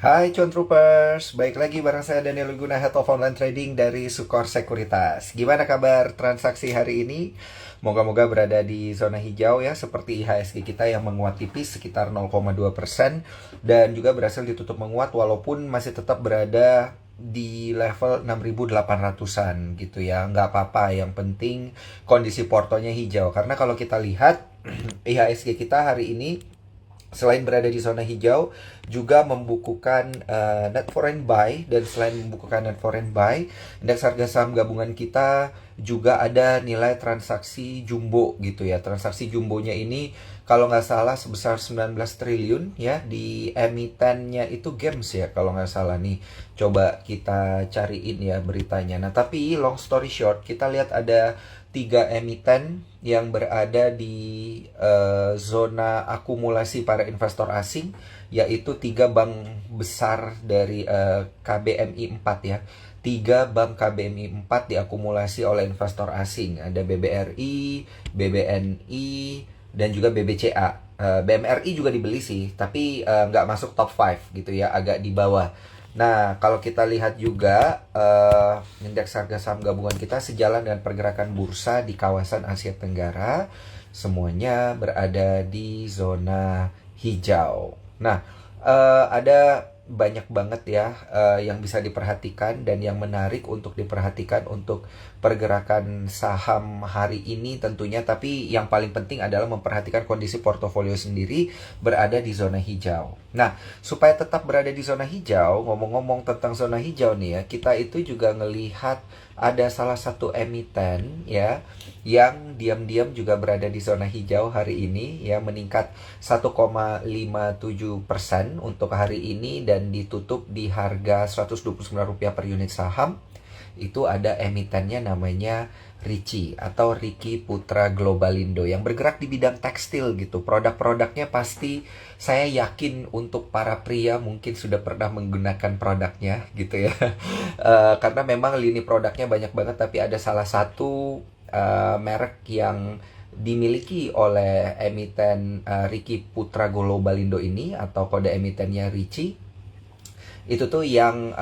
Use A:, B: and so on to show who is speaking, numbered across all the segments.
A: Hai Cuan Troopers, baik lagi bareng saya Daniel Wiguna, Head of Online Trading dari Sukor Sekuritas. Gimana kabar transaksi hari ini? Moga-moga berada di zona hijau ya, seperti IHSG kita yang menguat tipis sekitar 0,2% dan juga berhasil ditutup menguat walaupun masih tetap berada di level 6.800-an gitu ya. Nggak apa-apa, yang penting kondisi portonya hijau. Karena kalau kita lihat IHSG kita hari ini selain berada di zona hijau, juga membukukan net foreign buy, dan selain membukukan net foreign buy, indeks harga saham gabungan kita juga ada nilai transaksi jumbo gitu ya. Transaksi jumbonya ini kalau nggak salah sebesar 19 triliun ya, di emitennya itu Games ya kalau nggak salah nih. Coba kita cariin ya beritanya. Nah tapi long story short, kita lihat ada tiga emiten yang berada di zona akumulasi para investor asing, yaitu tiga bank besar dari KBMI 4 ya. Tiga bank KBMI 4 diakumulasi oleh investor asing. Ada BBRI, BBNI, dan juga BBCA. BMRI juga dibeli sih, tapi nggak masuk top 5 gitu ya, agak di bawah. Nah, kalau kita lihat juga indeks harga saham gabungan kita sejalan dengan pergerakan bursa di kawasan Asia Tenggara, semuanya berada di zona hijau. Nah, ada banyak banget ya yang bisa diperhatikan dan yang menarik untuk diperhatikan untuk pergerakan saham hari ini tentunya, tapi yang paling penting adalah memperhatikan kondisi portofolio sendiri berada di zona hijau. Nah, supaya tetap berada di zona hijau, ngomong-ngomong tentang zona hijau nih ya, kita itu juga ngelihat ada salah satu emiten ya yang diam-diam juga berada di zona hijau hari ini ya, meningkat 1,57% untuk hari ini dan ditutup di harga Rp129 per unit saham. Itu ada emitennya namanya Ricci atau Ricky Putra Globalindo yang bergerak di bidang tekstil gitu. Produk-produknya pasti saya yakin untuk para pria mungkin sudah pernah menggunakan produknya gitu ya. Karena memang lini produknya banyak banget, tapi ada salah satu merek yang dimiliki oleh emiten Ricky Putra Globalindo ini atau kode emitennya Ricci, itu tuh yang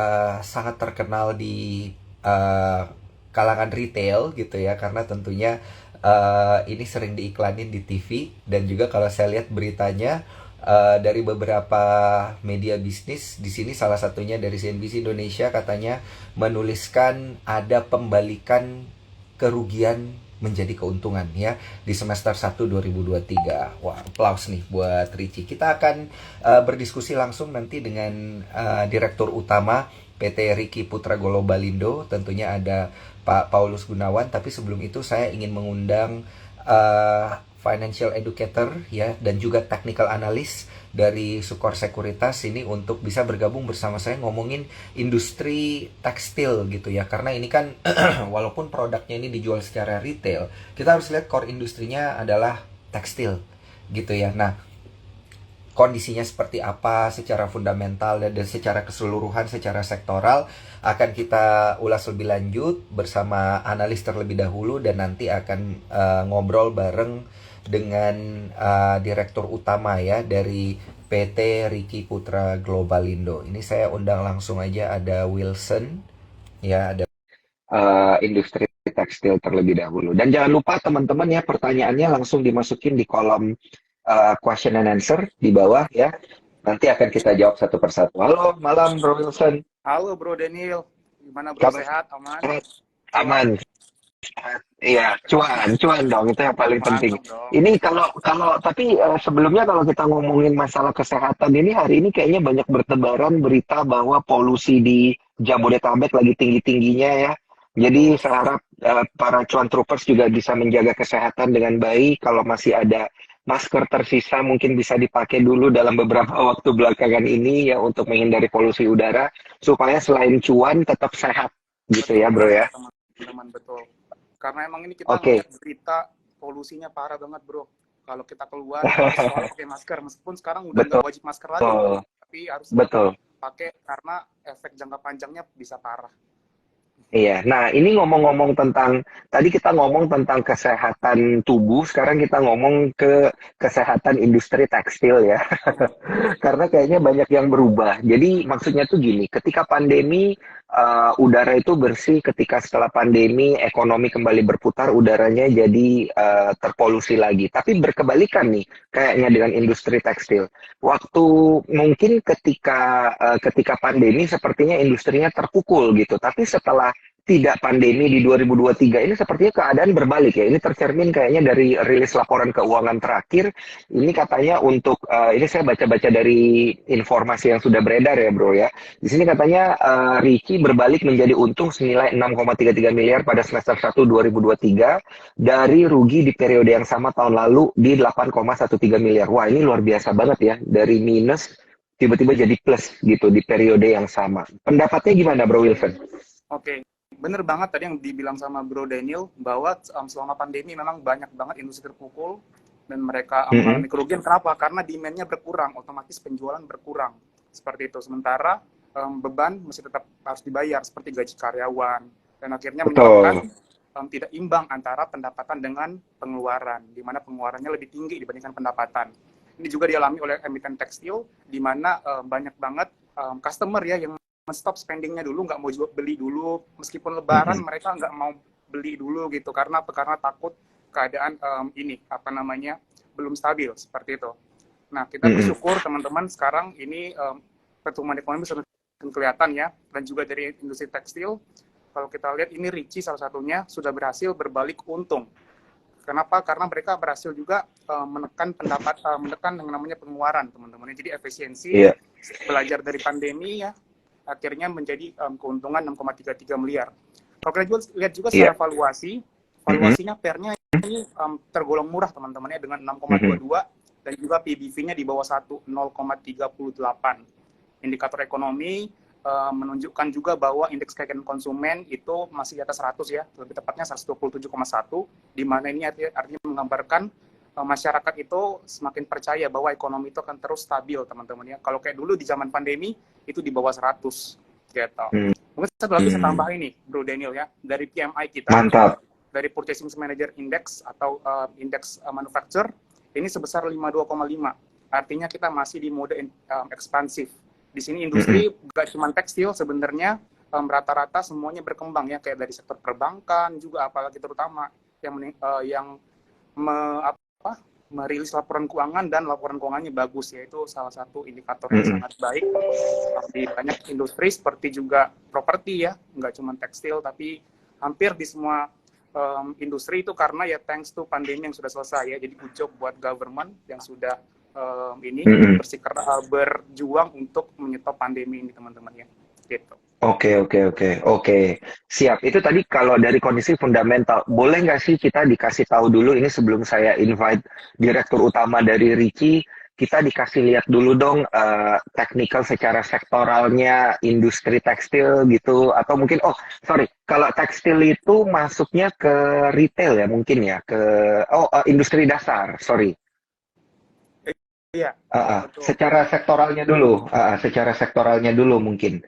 A: sangat terkenal di uh, kalangan retail gitu ya, karena tentunya ini sering diiklanin di TV, dan juga kalau saya lihat beritanya dari beberapa media bisnis di sini, salah satunya dari CNBC Indonesia, katanya menuliskan ada pembalikan kerugian menjadi keuntungan ya di semester 1 2023. Wah, applause nih buat Ricci. Kita akan berdiskusi langsung nanti dengan Direktur Utama PT Ricky Putra Globalindo. Tentunya ada Pak Paulus Gunawan, tapi sebelum itu saya ingin mengundang financial educator ya dan juga technical analyst dari Sukor Sekuritas ini untuk bisa bergabung bersama saya ngomongin industri tekstil gitu ya, karena ini kan walaupun produknya ini dijual secara retail, kita harus lihat core industrinya adalah tekstil gitu ya. Nah, kondisinya seperti apa secara fundamental dan secara keseluruhan, secara sektoral, akan kita ulas lebih lanjut bersama analis terlebih dahulu, dan nanti akan ngobrol bareng dengan direktur utama ya dari PT Ricky Putra Globalindo. Ini saya undang langsung aja, ada Wilson ya, ada industri tekstil terlebih dahulu. Dan jangan lupa teman-teman ya, pertanyaannya langsung dimasukin di kolom question and answer di bawah ya. Nanti akan kita jawab satu persatu. Halo, malam Bro Wilson.
B: Halo Bro Daniel, gimana Bro,
A: Kabar
B: sehat, aman,
A: sehat?
B: cuan?
A: Aman. Iya, cuan, cuan dong, itu yang paling penting.
B: Mantap dong.
A: Ini kalau kalau tapi sebelumnya kalau kita ngomongin masalah kesehatan ini, hari ini kayaknya banyak bertebaran berita bahwa polusi di Jabodetabek lagi tinggi-tingginya ya. Jadi
B: Betul.
A: saya harap para cuan troopers juga bisa menjaga kesehatan dengan baik. Kalau masih ada masker tersisa mungkin bisa dipakai dulu dalam beberapa waktu belakangan ini ya, untuk menghindari polusi udara supaya selain cuan tetap sehat gitu
B: Betul
A: ya, Bro
B: banget
A: ya.
B: teman-teman, betul. Karena emang ini kita
A: Oke.
B: ngelihat berita polusinya parah banget Bro. Kalau kita keluar harus selalu pakai masker, meskipun sekarang udah nggak
A: Betul,
B: wajib masker lagi, tapi harus tetap
A: betul.
B: pakai karena efek jangka panjangnya bisa parah.
A: Iya, nah ini ngomong-ngomong tentang, tadi kita ngomong tentang kesehatan tubuh, sekarang kita ngomong ke kesehatan industri tekstil ya. Karena kayaknya banyak yang berubah. Jadi maksudnya tuh gini, ketika pandemi udara itu bersih, ketika setelah pandemi ekonomi kembali berputar, udaranya jadi terpolusi lagi. Tapi berkebalikan nih, kayaknya dengan industri tekstil. Waktu mungkin ketika pandemi sepertinya industrinya terpukul gitu. Tapi setelah tidak pandemi di 2023 ini sepertinya keadaan berbalik ya. Ini tercermin kayaknya dari rilis laporan keuangan terakhir. Ini katanya untuk ini saya baca-baca dari informasi yang sudah beredar ya bro ya. Di sini katanya Ricci berbalik menjadi untung senilai 6,33 miliar pada semester 1 2023 dari rugi di periode yang sama tahun lalu di 8,13 miliar. Wah ini luar biasa banget ya. Dari minus tiba-tiba jadi plus gitu di periode yang sama. Pendapatnya gimana Bro Wilson?
B: Oke, bener banget tadi yang dibilang sama Bro Daniel bahwa selama pandemi memang banyak banget industri terpukul dan mereka mengalami kerugian. Kenapa? Karena demand-nya berkurang, otomatis penjualan berkurang. Seperti itu. Sementara beban masih tetap harus dibayar seperti gaji karyawan dan akhirnya menyebabkan
A: Betul.
B: tidak imbang antara pendapatan dengan pengeluaran, di mana pengeluarannya lebih tinggi dibandingkan pendapatan. Ini juga dialami oleh emiten tekstil, di mana banyak banget customer ya yang stop spendingnya dulu, nggak mau beli dulu, meskipun lebaran mereka nggak mau beli dulu gitu, karena takut keadaan ini apa namanya belum stabil seperti itu. Nah kita bersyukur teman-teman sekarang ini pertumbuhan ekonomi sudah kelihatan ya, dan juga dari industri tekstil kalau kita lihat ini Ricci salah satunya sudah berhasil berbalik untung. Kenapa? Karena mereka berhasil juga menekan yang namanya pengeluaran teman-teman. Jadi efisiensi
A: Iya.
B: belajar dari pandemi ya akhirnya menjadi keuntungan 6,33 miliar. Kalau kita lihat juga secara valuasi, valuasinya pernya ini tergolong murah teman-teman ya dengan 6,22 dan juga PBV-nya di bawah 1, 0,38. Indikator ekonomi menunjukkan juga bahwa indeks keyakinan konsumen itu masih di atas 100 ya, lebih tepatnya 127,1, di mana ini artinya menggambarkan masyarakat itu semakin percaya bahwa ekonomi itu akan terus stabil teman-teman ya. Kalau kayak dulu di zaman pandemi itu di bawah 100 gitu. Mungkin satu lagi saya tambah ini Bro Daniel ya, dari PMI kita,
A: Mantap.
B: dari Purchasing Manager Index atau indeks manufacture ini sebesar 52,5. Artinya kita masih di mode ekspansif. Di sini industri gak cuma tekstil sebenarnya rata-rata semuanya berkembang ya, kayak dari sektor perbankan juga, apalagi terutama yang merilis laporan keuangan dan laporan keuangannya bagus ya, itu salah satu indikator yang sangat baik di banyak industri seperti juga properti ya, nggak cuma tekstil tapi hampir di semua industri itu, karena ya thanks to pandemi yang sudah selesai ya, jadi good job buat government yang sudah ini berjuang untuk menyetop pandemi ini teman-teman ya gitu.
A: Oke. Siap. Itu tadi kalau dari kondisi fundamental. Boleh nggak sih kita dikasih tahu dulu ini sebelum saya invite direktur utama dari Ricci, kita dikasih lihat dulu dong technical secara sektoralnya industri tekstil gitu, atau mungkin sorry, kalau tekstil itu masuknya ke retail ya mungkin ya, ke industri dasar, sorry.
B: Iya, betul.
A: Secara sektoralnya dulu mungkin,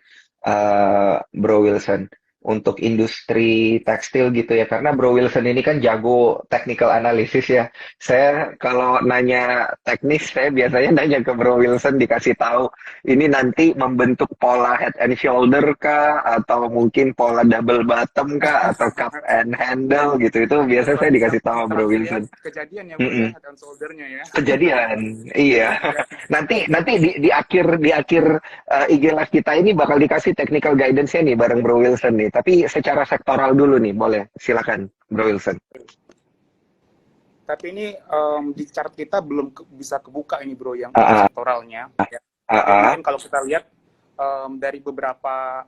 A: Bro Wilson, untuk industri tekstil gitu ya, karena Bro Wilson ini kan jago technical analysis ya. Saya kalau nanya teknis, saya biasanya nanya ke Bro Wilson dikasih tahu ini nanti membentuk pola head and shoulder kah, atau mungkin pola double bottom kah, atau cup and handle gitu. Itu biasa
B: Luar
A: saya
B: biasa
A: dikasih tahu Bro
B: berhasil ya,
A: Wilson.
B: kejadian ya bro ya, head and shoulder-nya ya.
A: Kejadian, iya. Nanti di akhir IG live kita ini bakal dikasih technical guidance-nya nih bareng Bro Wilson nih. Tapi secara sektoral dulu nih, boleh. Silakan, Bro Wilson.
B: Tapi ini di chart kita belum bisa kebuka ini bro yang untuk
A: Ah,
B: sektoralnya ya.
A: ah,
B: Tapi
A: ah.
B: mungkin kalau kita lihat dari beberapa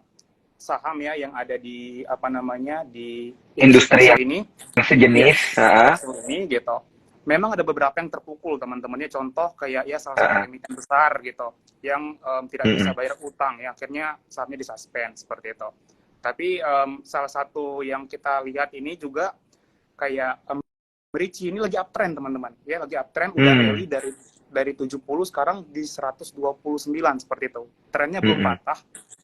B: saham ya yang ada di apa namanya di industri
A: Industri
B: tekstil
A: yang
B: ini,
A: sejenis.
B: yes,
A: Ah,
B: tekstil ini gitu. Memang ada beberapa yang terpukul teman-temannya. Contoh kayak ya salah satu
A: ah.
B: emiten besar gitu yang tidak bisa
A: Mm-mm.
B: bayar utang ya, akhirnya sahamnya disuspend seperti itu. Tapi salah satu yang kita lihat ini juga kayak Ricci ini lagi uptrend teman-teman ya, lagi uptrend, udah rally dari 70 sekarang di 129 seperti itu. Trennya belum
A: Mm-mm.
B: patah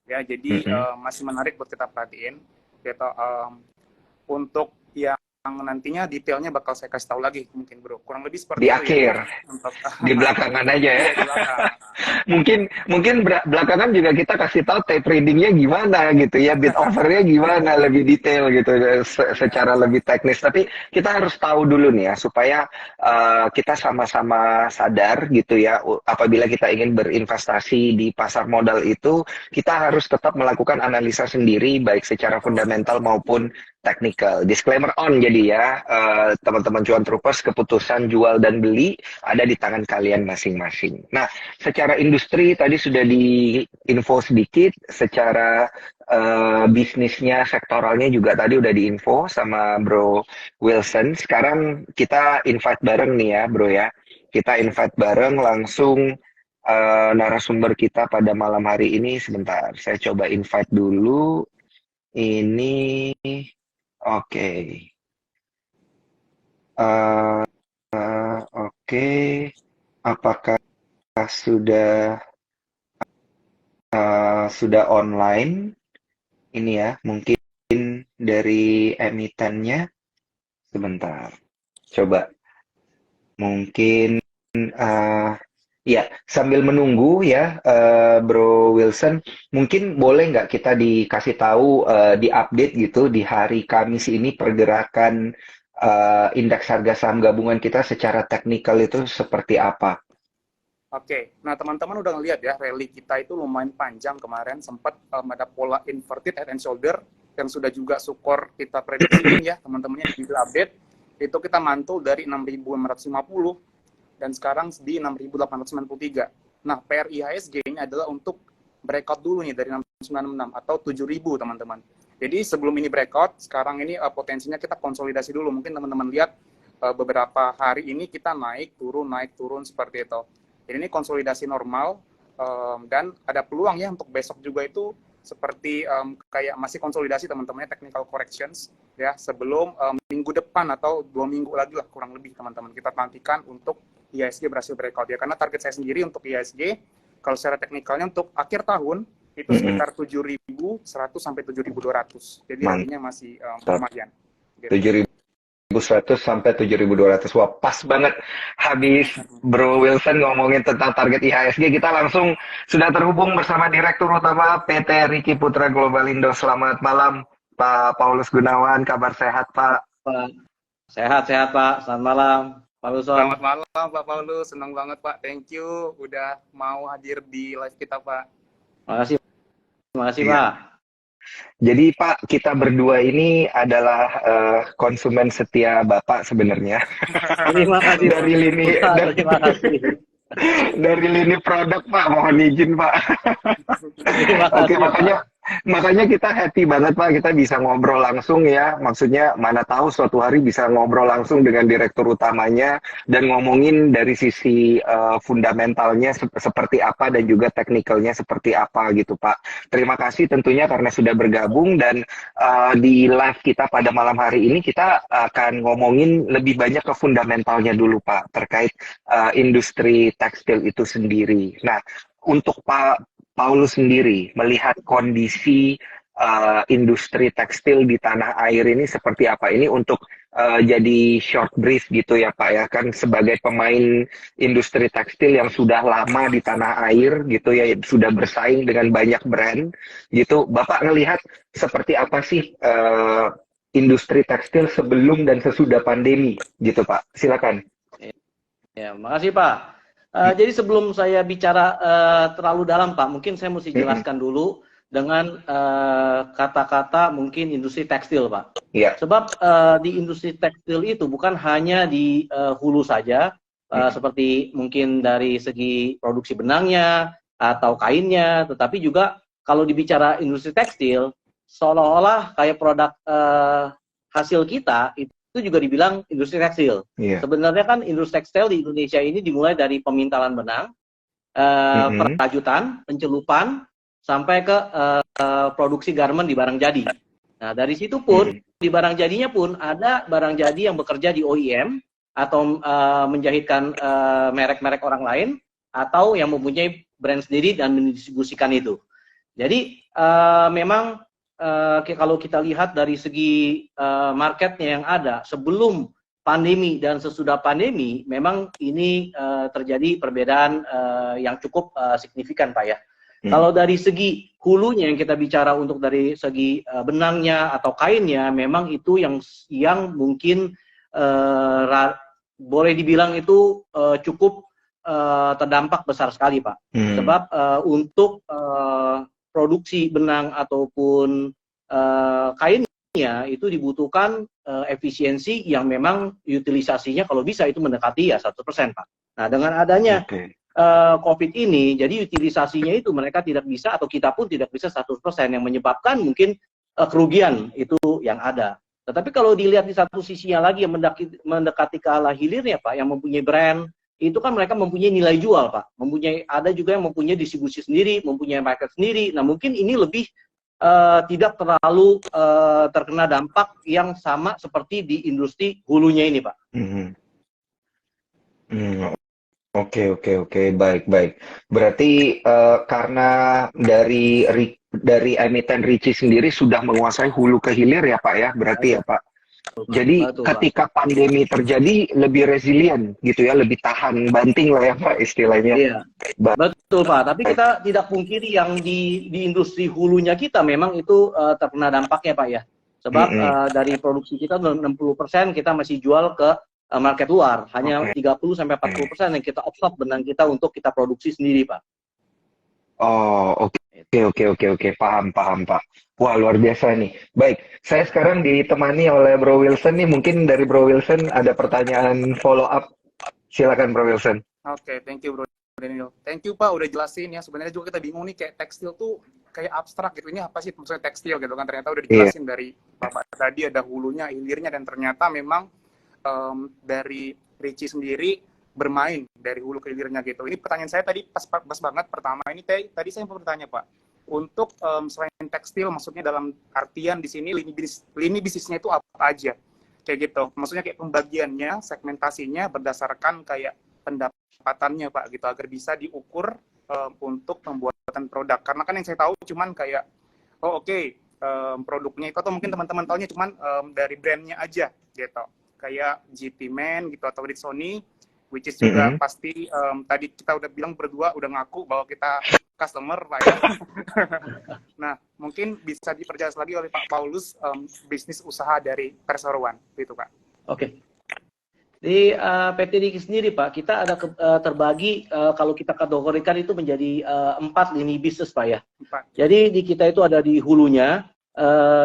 B: ya, jadi
A: Mm-mm.
B: masih menarik buat kita perhatiin. gitu. Untuk yang nantinya detailnya bakal saya kasih tahu lagi mungkin bro, kurang lebih seperti
C: Di
B: itu
C: akhir,
B: ya untuk
C: di belakangan aja ya.
B: iya di belakang.
C: Mungkin belakangan juga kita kasih tahu tape readingnya gimana gitu ya, bit overnya gimana, lebih detail gitu,
B: Iya,
C: secara lebih teknis. Tapi kita harus tahu dulu nih ya, supaya kita sama-sama sadar gitu ya, apabila kita ingin berinvestasi di pasar modal itu, kita harus tetap melakukan analisa sendiri, baik secara fundamental maupun technical. Disclaimer on jadi ya, teman-teman cuan troopers, keputusan jual dan beli ada di tangan kalian masing-masing. Nah, secara industri tadi sudah diinfo sedikit, secara bisnisnya, sektoralnya juga tadi udah diinfo sama Bro Wilson. Sekarang kita invite bareng nih ya Bro ya. Kita invite bareng langsung narasumber kita pada malam hari ini. Sebentar, saya coba invite dulu. Ini, oke. Eh, oke. Apakah sudah sudah online ini ya, mungkin dari emitennya. Sebentar, coba mungkin ya sambil menunggu ya, Bro Wilson, mungkin boleh nggak kita dikasih tahu, di-update gitu di hari Kamis ini pergerakan indeks harga saham gabungan kita secara teknikal itu seperti apa?
B: Oke, nah teman-teman udah ngeliat ya, rally kita itu lumayan panjang kemarin, sempat ada pola inverted head and shoulder, yang sudah juga sukor kita prediksiin ya, teman-temannya di update, itu kita mantul dari 6.550, dan sekarang di 6.893. Nah, PR IHSG ini adalah untuk breakout dulu nih, dari 696 atau 7.000 teman-teman. Jadi sebelum ini breakout, sekarang ini potensinya kita konsolidasi dulu, mungkin teman-teman lihat beberapa hari ini kita naik turun seperti itu. Jadi ini konsolidasi normal, dan ada peluang ya untuk besok juga itu seperti kayak masih konsolidasi teman-temannya, technical corrections ya, sebelum minggu depan atau 2 minggu lagi lah kurang lebih teman-teman kita nantikan untuk IHSG berhasil breakout ya, karena target saya sendiri untuk IHSG kalau secara teknikalnya untuk akhir tahun itu sekitar 7.100 sampai 7.200, jadi rally-nya masih lumayan gitu.
C: 7.100 sampai 7.200. Wah, pas banget habis Bro Wilson ngomongin tentang target IHSG, kita langsung sudah terhubung bersama Direktur Utama PT Riki Putra Globalindo. Selamat malam, Pak Paulus Gunawan. Kabar sehat, Pak?
D: Sehat-sehat, Pak. Selamat malam, Pak Wilson.
B: Selamat malam, Pak Paulus. Senang banget, Pak. Thank you udah mau hadir di live kita, Pak.
D: Terima kasih, Pak.
C: Jadi Pak, kita berdua ini adalah konsumen setia Bapak sebenarnya.
D: Terima kasih.
C: Terima kasih. Dari lini produk Pak, mohon izin Pak. Oke, makanya kita happy banget Pak, kita bisa ngobrol langsung ya. Maksudnya mana tahu suatu hari bisa ngobrol langsung dengan direktur utamanya dan ngomongin dari sisi fundamentalnya seperti apa dan juga teknikalnya seperti apa gitu Pak. Terima kasih tentunya karena sudah bergabung, dan di live kita pada malam hari ini kita akan ngomongin lebih banyak ke fundamentalnya dulu Pak, terkait industri tekstil itu sendiri. Nah, untuk Pak Paulus sendiri melihat kondisi industri tekstil di tanah air ini seperti apa? Ini untuk jadi short brief gitu ya Pak ya, kan sebagai pemain industri tekstil yang sudah lama di tanah air gitu ya, sudah bersaing dengan banyak brand gitu. Bapak ngelihat seperti apa sih industri tekstil sebelum dan sesudah pandemi gitu Pak? Silakan.
D: Ya, makasih Pak. Jadi sebelum saya bicara terlalu dalam Pak, mungkin saya mesti jelaskan dulu dengan kata-kata mungkin industri tekstil Pak.
C: Yeah.
D: Sebab di industri tekstil itu bukan hanya di hulu saja, seperti mungkin dari segi produksi benangnya atau kainnya, tetapi juga kalau dibicara industri tekstil, seolah-olah kayak produk hasil kita itu juga dibilang industri tekstil.
C: Yeah.
D: Sebenarnya kan industri tekstil di Indonesia ini dimulai dari pemintalan benang, perajutan, pencelupan, sampai ke produksi garment di barang jadi. Nah, dari situ pun, di barang jadinya pun ada barang jadi yang bekerja di OEM, atau menjahitkan merek-merek orang lain, atau yang mempunyai brand sendiri dan mendistribusikan itu. Jadi, memang kalau kita lihat dari segi marketnya yang ada sebelum pandemi dan sesudah pandemi, memang ini terjadi perbedaan yang cukup signifikan, Pak ya. Kalau dari segi hulunya yang kita bicara untuk dari segi benangnya atau kainnya, memang itu yang mungkin boleh dibilang itu cukup terdampak besar sekali, Pak. Sebab untuk produksi benang ataupun kainnya itu dibutuhkan efisiensi yang memang utilisasinya kalau bisa itu mendekati ya 100%, Pak. Nah, dengan adanya COVID ini, jadi utilisasinya itu mereka tidak bisa atau kita pun tidak bisa 100%, yang menyebabkan mungkin kerugian itu yang ada. Tetapi kalau dilihat di satu sisinya lagi yang mendekati ke arah hilirnya, Pak, yang mempunyai brand, itu kan mereka mempunyai nilai jual, Pak. Ada juga yang mempunyai distribusi sendiri, mempunyai market sendiri. Nah, mungkin ini lebih tidak terlalu terkena dampak yang sama seperti di industri hulunya ini, Pak.
C: Oke, baik. Berarti karena dari emiten Ricci sendiri sudah menguasai hulu ke hilir ya, Pak ya, berarti ya, Pak. Jadi ketika pandemi terjadi lebih resilient gitu ya, lebih tahan banting lah ya, Pak, istilahnya.
D: Iya, betul, Pak. Tapi kita tidak pungkiri yang di industri hulunya kita memang itu terkena dampaknya, Pak ya. Sebab dari produksi kita 60% kita masih jual ke market luar, hanya 30-40% yang kita absorb benang kita untuk kita produksi sendiri, Pak.
C: Oh, oke. Paham, Pak. Wah, luar biasa nih. Baik, saya sekarang ditemani oleh Bro Wilson nih. Mungkin dari Bro Wilson ada pertanyaan follow up. Silakan, Bro Wilson.
B: Oke, thank you, Bro Daniel. Thank you, Pak, udah jelasin ya. Sebenarnya juga kita bingung nih, kayak tekstil tuh kayak abstrak gitu. Ini apa sih maksudnya tekstil gitu kan? Ternyata udah dijelasin dari Bapak tadi, ada hulunya, hilirnya, dan ternyata memang dari Ricci sendiri bermain dari hulu ke hilirnya gitu. Ini pertanyaan saya tadi pas banget. Pertama ini tadi saya mau bertanya, Pak. Untuk selain tekstil, maksudnya dalam artian di sini lini bisnisnya itu apa aja? Kayak gitu. Maksudnya kayak pembagiannya, segmentasinya berdasarkan kayak pendapatannya, Pak, gitu, agar bisa diukur untuk pembuatan produk. Karena kan yang saya tahu cuman kayak produknya itu, atau mungkin teman-teman taunya cuman dari brandnya aja gitu. Kayak GP Man gitu atau Sony, which is juga pasti tadi kita udah bilang berdua udah ngaku bahwa kita customer, Pak ya. Nah, mungkin bisa diperjelas lagi oleh Pak Paulus bisnis usaha dari perseroan itu, Pak.
D: Oke. Di PT Ricci sendiri, Pak, kita ada terbagi kalau kita kategorikan itu menjadi 4 lini bisnis, Pak ya. 4. Jadi di kita itu ada di hulunya,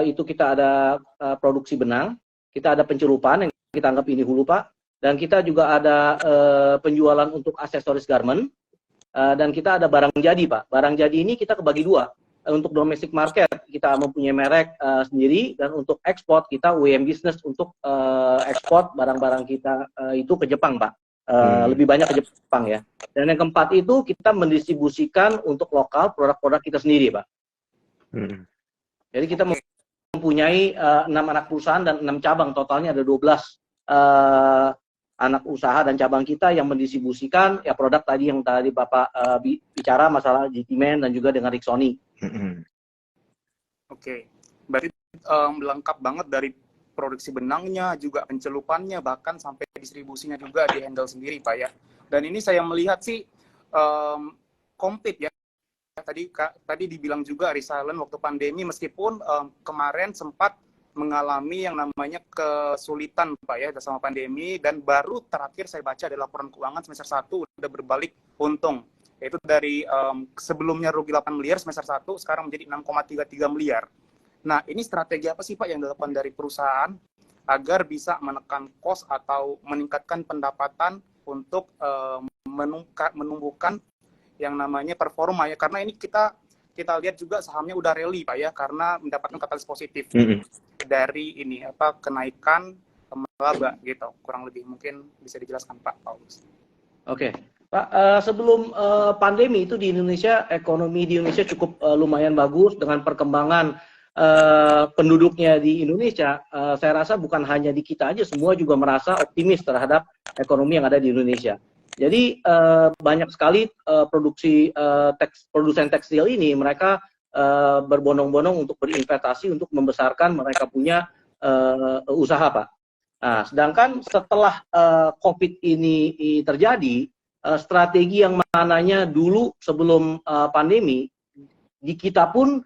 D: itu kita ada produksi benang, kita ada pencelupan yang kita anggap ini hulu, Pak, dan kita juga ada penjualan untuk aksesoris garment, dan kita ada barang jadi, Pak. Barang jadi ini kita kebagi dua. Untuk domestic market kita mempunyai merek sendiri, dan untuk ekspor kita WM business untuk ekspor barang-barang kita itu ke Jepang, Pak. Lebih banyak ke Jepang ya. Dan yang keempat itu kita mendistribusikan untuk lokal produk-produk kita sendiri, Pak. Jadi kita mempunyai 6 anak perusahaan dan 6 cabang, totalnya ada 12 anak usaha dan cabang kita yang mendistribusikan ya produk tadi yang tadi Bapak bicara masalah GP Man dan juga dengan Rixoni.
B: Oke, berarti lengkap banget dari produksi benangnya, juga pencelupannya, bahkan sampai distribusinya juga di handle sendiri, Pak ya. Dan ini saya melihat sih komplit ya. Tadi dibilang juga resilient waktu pandemi, meskipun kemarin sempat mengalami yang namanya kesulitan, Pak ya, sama pandemi, dan baru terakhir saya baca ada laporan keuangan semester 1 udah berbalik untung. Yaitu dari sebelumnya rugi 8 miliar semester 1, sekarang menjadi 6,33 miliar. Nah, ini strategi apa sih, Pak, yang dilakukan dari perusahaan agar bisa menekan cost atau meningkatkan pendapatan untuk menumbuhkan yang namanya performa ya? Karena ini kita lihat juga sahamnya udah rally, Pak ya, karena mendapatkan katalis positif dari ini kenaikan laba gitu, kurang lebih. Mungkin bisa dijelaskan, Pak Paulus.
D: Oke, Pak, sebelum pandemi itu di Indonesia, ekonomi di Indonesia cukup lumayan bagus dengan perkembangan penduduknya di Indonesia. Saya rasa bukan hanya di kita aja, semua juga merasa optimis terhadap ekonomi yang ada di Indonesia. Jadi banyak sekali produsen tekstil ini mereka berbondong-bondong untuk berinvestasi untuk membesarkan mereka punya usaha, Pak. Nah, sedangkan setelah COVID ini terjadi, strategi yang mananya dulu sebelum pandemi, di kita pun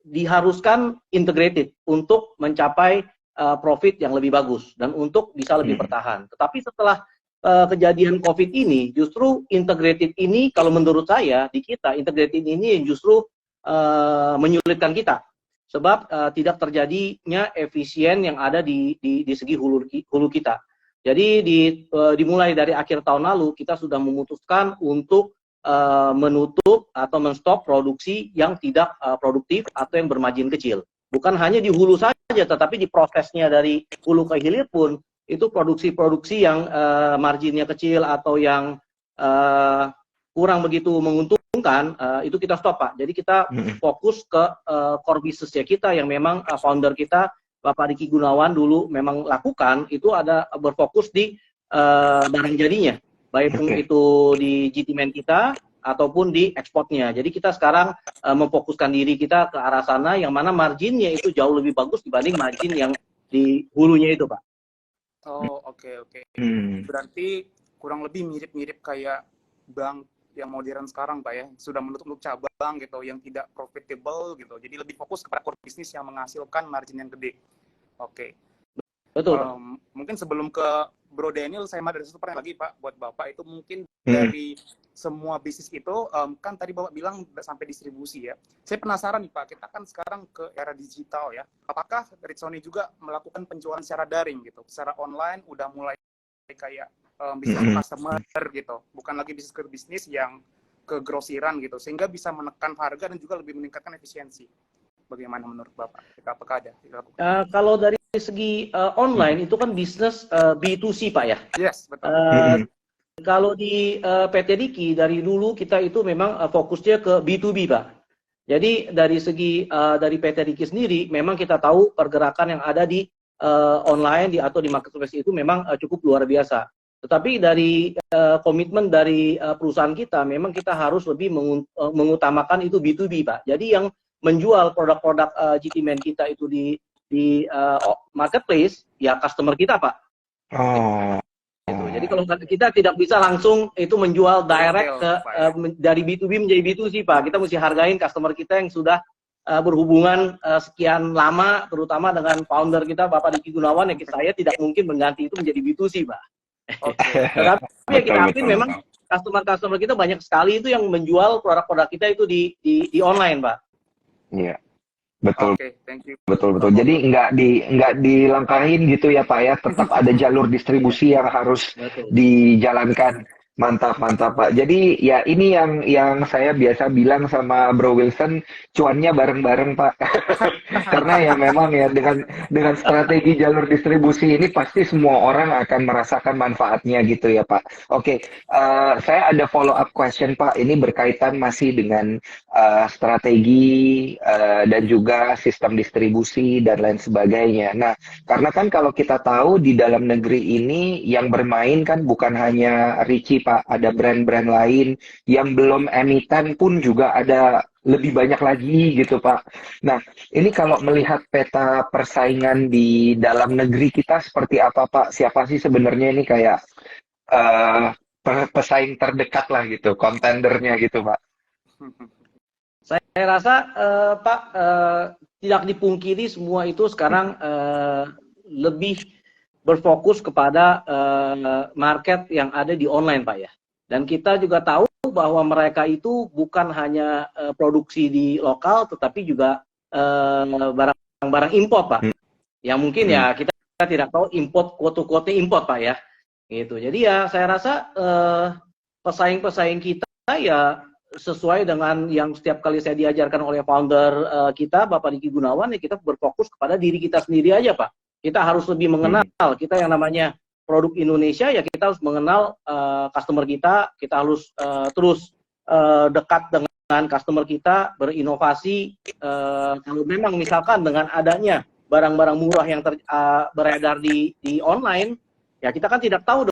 D: diharuskan integrated untuk mencapai profit yang lebih bagus dan untuk bisa lebih bertahan. Tetapi setelah kejadian COVID ini, justru integrated ini, kalau menurut saya, di kita, integrated ini yang justru menyulitkan kita. Sebab tidak terjadinya efisien yang ada di segi hulu kita. Jadi dimulai dari akhir tahun lalu, kita sudah memutuskan untuk menutup atau menstop produksi yang tidak produktif atau yang bermargin kecil. Bukan hanya di hulu saja, tetapi di prosesnya dari hulu ke hilir pun, itu produksi-produksi yang marginnya kecil atau yang kurang begitu menguntungkan, itu kita stop, Pak. Jadi kita fokus ke core business-nya kita yang memang founder kita, Bapak Riki Gunawan dulu memang lakukan, itu ada berfokus di barang jadinya. Baik itu di GTman kita, ataupun di ekspornya. Jadi kita sekarang memfokuskan diri kita ke arah sana, yang mana marginnya itu jauh lebih bagus dibanding margin yang di hulunya itu, Pak.
B: Oh, oke. Berarti kurang lebih mirip-mirip kayak bank yang modern sekarang, Pak ya, sudah menutup cabang gitu, yang tidak profitable gitu. Jadi lebih fokus kepada core bisnis yang menghasilkan margin yang gede. Oke.
D: Betul.
B: Mungkin sebelum ke Bro Daniel, saya mau ada satu pertanyaan lagi, Pak, buat Bapak. Itu mungkin dari semua bisnis itu, kan tadi Bapak bilang sampai distribusi ya. Saya penasaran nih, Pak, kita kan sekarang ke era digital ya. Apakah Ritsoni juga melakukan penjualan secara daring gitu, secara online, udah mulai kayak bisnis customer gitu, bukan lagi bisnis ke bisnis yang ke grosiran gitu, sehingga bisa menekan harga dan juga lebih meningkatkan efisiensi. Bagaimana menurut Bapak? Apakah ada?
D: Kalau dari segi online itu kan bisnis B2C, Pak ya.
B: Yes, betul.
D: Kalau di PT Diki dari dulu kita itu memang fokusnya ke B2B, Pak. Jadi dari segi dari PT Diki sendiri memang kita tahu pergerakan yang ada di online atau di marketplace itu memang cukup luar biasa. Tetapi dari komitmen dari perusahaan kita, memang kita harus lebih mengutamakan itu B2B, Pak. Jadi yang menjual produk-produk GTman kita itu di marketplace, ya customer kita, Pak. Gitu. Jadi kalau kita tidak bisa langsung itu menjual direct ke dari B2B menjadi B2C, Pak. Kita mesti hargain customer kita yang sudah berhubungan sekian lama, terutama dengan founder kita, Bapak Riki Gunawan, yang saya tidak mungkin mengganti itu menjadi B2C, Pak. Tetapi ya kita akui memang customer kita banyak sekali itu yang menjual produk-produk kita itu di online, Pak.
C: Iya, betul.
B: Thank you.
C: Betul. Jadi nggak dilangkahin gitu ya, Pak ya. Tetap ada jalur distribusi yang harus dijalankan. Mantap, Pak. Jadi ya ini yang saya biasa bilang sama Bro Wilson, cuannya bareng-bareng, Pak. Karena ya memang ya dengan strategi jalur distribusi ini pasti semua orang akan merasakan manfaatnya gitu ya, Pak. Oke, saya ada follow up question, Pak. Ini berkaitan masih dengan strategi dan juga sistem distribusi dan lain sebagainya. Nah, karena kan kalau kita tahu di dalam negeri ini yang bermain kan bukan hanya Ricci, Pak, ada brand-brand lain yang belum emiten pun juga ada lebih banyak lagi gitu, Pak. Nah, ini kalau melihat peta persaingan di dalam negeri kita seperti apa, Pak? Siapa sih sebenarnya ini kayak pesaing terdekat lah gitu, kontendernya gitu, Pak?
D: Saya rasa, Pak, tidak dipungkiri semua itu sekarang lebih berfokus kepada market yang ada di online, Pak ya. Dan kita juga tahu bahwa mereka itu bukan hanya produksi di lokal, tetapi juga barang-barang import, Pak. Yang mungkin ya kita tidak tahu import, kuota import, Pak ya. Gitu. Jadi ya saya rasa pesaing-pesaing kita ya sesuai dengan yang setiap kali saya diajarkan oleh founder kita, Bapak Riki Gunawan, ya kita berfokus kepada diri kita sendiri aja, Pak. Kita harus lebih mengenal kita yang namanya produk Indonesia, ya kita harus mengenal customer kita harus terus dekat dengan customer kita, berinovasi. Kalau memang misalkan dengan adanya barang-barang murah yang beredar di online, ya kita kan tidak tahu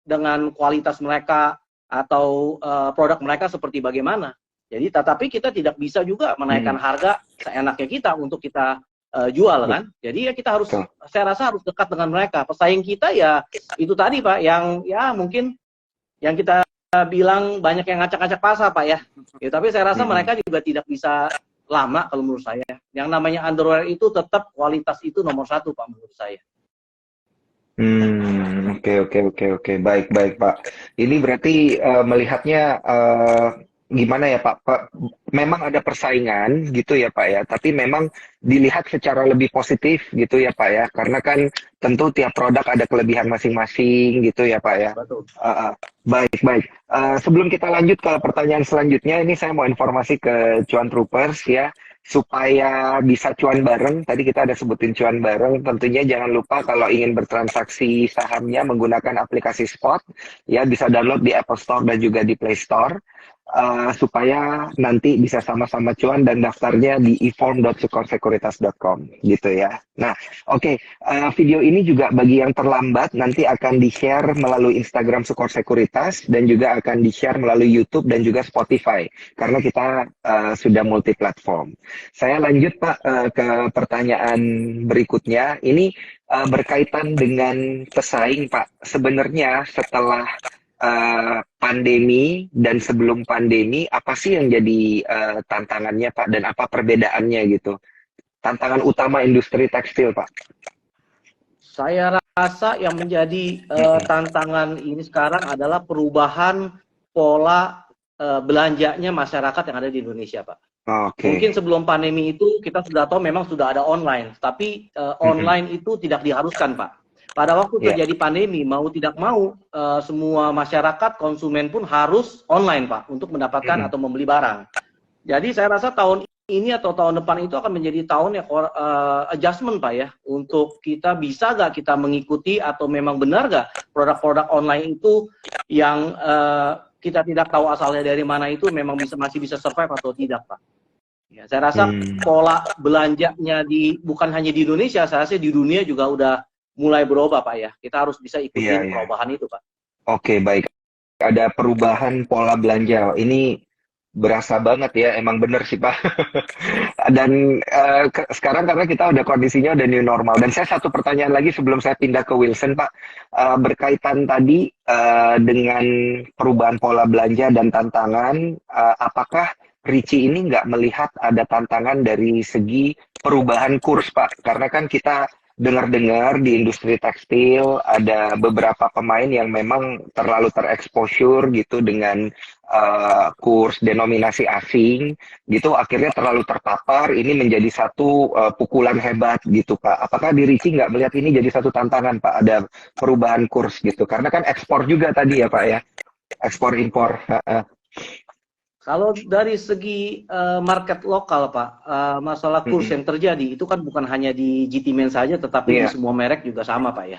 D: dengan kualitas mereka atau produk mereka seperti bagaimana. Jadi tetapi kita tidak bisa juga menaikkan harga seenaknya kita untuk kita jual kan. Jadi ya kita harus, saya rasa harus dekat dengan mereka. Pesaing kita ya itu tadi Pak, yang ya mungkin yang kita bilang banyak yang ngacak-ngacak pasar Pak ya. Ya tapi saya rasa mereka juga tidak bisa lama kalau menurut saya. Yang namanya underwear itu tetap kualitas itu nomor satu Pak menurut saya.
C: Oke. Baik, Pak. Ini berarti melihatnya gimana ya Pak? Memang ada persaingan gitu ya Pak ya, tapi memang dilihat secara lebih positif gitu ya Pak ya, karena kan tentu tiap produk ada kelebihan masing-masing gitu ya Pak ya.
D: Betul.
C: Baik. Sebelum kita lanjut ke pertanyaan selanjutnya, ini saya mau informasi ke Cuan Troopers ya, supaya bisa cuan bareng. Tadi kita ada sebutin cuan bareng. Tentunya jangan lupa kalau ingin bertransaksi sahamnya menggunakan aplikasi Spot, ya bisa download di Apple Store dan juga di Play Store. Supaya nanti bisa sama-sama cuan dan daftarnya di eform.sukorsekuritas.com gitu ya. Nah, oke. Video ini juga bagi yang terlambat nanti akan di-share melalui Instagram Sukor Sekuritas dan juga akan di-share melalui YouTube dan juga Spotify karena kita sudah multi platform. Saya lanjut Pak ke pertanyaan berikutnya. Ini berkaitan dengan pesaing Pak. Sebenarnya setelah pandemi dan sebelum pandemi, apa sih yang jadi tantangannya Pak dan apa perbedaannya gitu? Tantangan utama industri tekstil Pak.
D: Saya rasa yang menjadi tantangan ini sekarang adalah perubahan pola belanjanya masyarakat yang ada di Indonesia Pak. Mungkin sebelum pandemi itu kita sudah tahu memang sudah ada online, tapi online itu tidak diharuskan Pak. Pada waktu terjadi pandemi, mau tidak mau, semua masyarakat, konsumen pun harus online, Pak, untuk mendapatkan atau membeli barang. Jadi saya rasa tahun ini atau tahun depan itu akan menjadi tahun yang adjustment, Pak, ya. Untuk kita bisa nggak kita mengikuti atau memang benar nggak produk-produk online itu yang kita tidak tahu asalnya dari mana itu memang masih bisa survive atau tidak, Pak. Ya, saya rasa pola belanjanya bukan hanya di Indonesia, saya rasa di dunia juga udah mulai berubah Pak ya. Kita harus bisa ikutin perubahan itu Pak.
C: Oke, baik. Ada perubahan pola belanja. Ini berasa banget ya, emang bener sih Pak. Dan sekarang karena kita udah kondisinya udah new normal. Dan saya satu pertanyaan lagi sebelum saya pindah ke Wilson Pak. Berkaitan tadi dengan perubahan pola belanja dan tantangan, apakah Richie ini nggak melihat ada tantangan dari segi perubahan kurs Pak? Karena kan kita dengar-dengar di industri tekstil ada beberapa pemain yang memang terlalu tereksposur gitu dengan kurs denominasi asing gitu, akhirnya terlalu terpapar. Ini menjadi satu pukulan hebat gitu Pak. Apakah di Richie nggak melihat ini jadi satu tantangan Pak, ada perubahan kurs gitu, karena kan ekspor juga tadi ya Pak ya, ekspor impor.
D: Kalau dari segi market lokal Pak, masalah kurs yang terjadi itu kan bukan hanya di GT-Man saja, tetapi di semua merek juga sama Pak ya.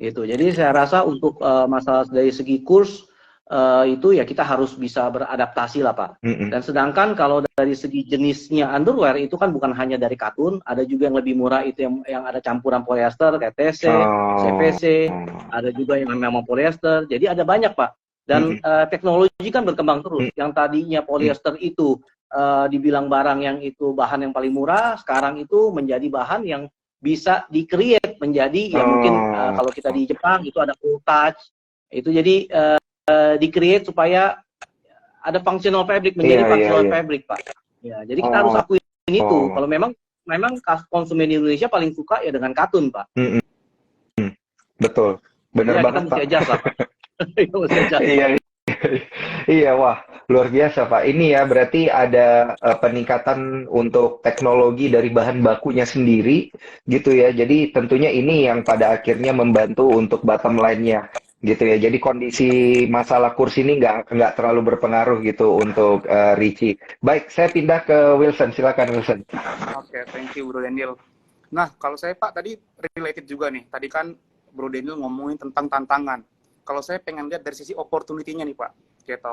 D: Itu. Jadi saya rasa untuk masalah dari segi kurs itu ya kita harus bisa beradaptasi lah Pak. Dan sedangkan kalau dari segi jenisnya underwear itu kan bukan hanya dari katun, ada juga yang lebih murah itu yang ada campuran polyester kayak TC, CPC, ada juga yang memang polyester. Jadi ada banyak Pak. Dan teknologi kan berkembang terus. Yang tadinya polyester itu dibilang barang yang itu bahan yang paling murah, sekarang itu menjadi bahan yang bisa di-create menjadi ya mungkin kalau kita di Jepang itu ada cool touch. Itu jadi di-create supaya ada functional fabric menjadi functional fabric, Pak. Ya, jadi kita harus akuin itu. Kalau memang konsumen Indonesia paling suka ya dengan katun, Pak.
C: Betul. Benar banget, Pak. Iya, wah, luar biasa Pak. Ini ya berarti ada peningkatan untuk teknologi dari bahan bakunya sendiri, gitu ya. Jadi tentunya ini yang pada akhirnya membantu untuk bottom line-nya, gitu ya. Jadi kondisi masalah kurs ini nggak terlalu berpengaruh gitu untuk Richie. Baik, saya pindah ke Wilson. Silakan Wilson.
B: Oke, thank you Bro Daniel. Nah, kalau saya Pak tadi related juga nih. Tadi kan Bro Daniel ngomongin tentang tantangan. Kalau saya pengen lihat dari sisi opportunity-nya nih Pak, gitu.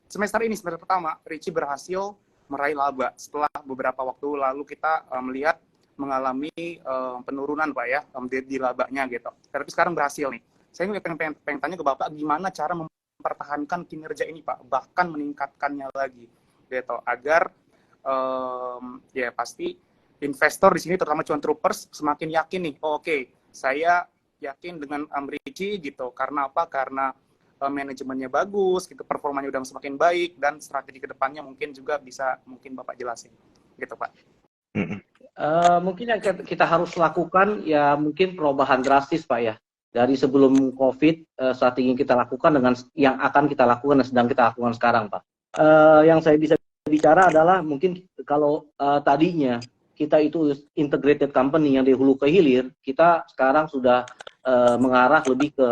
B: Semester pertama, Richie berhasil meraih laba setelah beberapa waktu lalu kita melihat mengalami penurunan Pak ya di labanya gitu. Tapi sekarang berhasil nih. Saya pengen tanya ke Bapak gimana cara mempertahankan kinerja ini Pak, bahkan meningkatkannya lagi. gitu, agar ya pasti investor di sini terutama cuan troopers semakin yakin nih, oh, oke, saya yakin dengan Ricci gitu, karena apa? Karena manajemennya bagus, gitu, performanya udah semakin baik, dan strategi kedepannya mungkin juga bisa mungkin Bapak jelasin, gitu Pak.
D: Mungkin yang kita harus lakukan ya mungkin perubahan drastis Pak ya. Dari sebelum COVID, strategi yang kita lakukan dengan yang akan kita lakukan dan sedang kita lakukan sekarang Pak. Yang saya bisa bicara adalah mungkin kalau tadinya kita itu integrated company yang dari hulu ke hilir, kita sekarang sudah mengarah lebih ke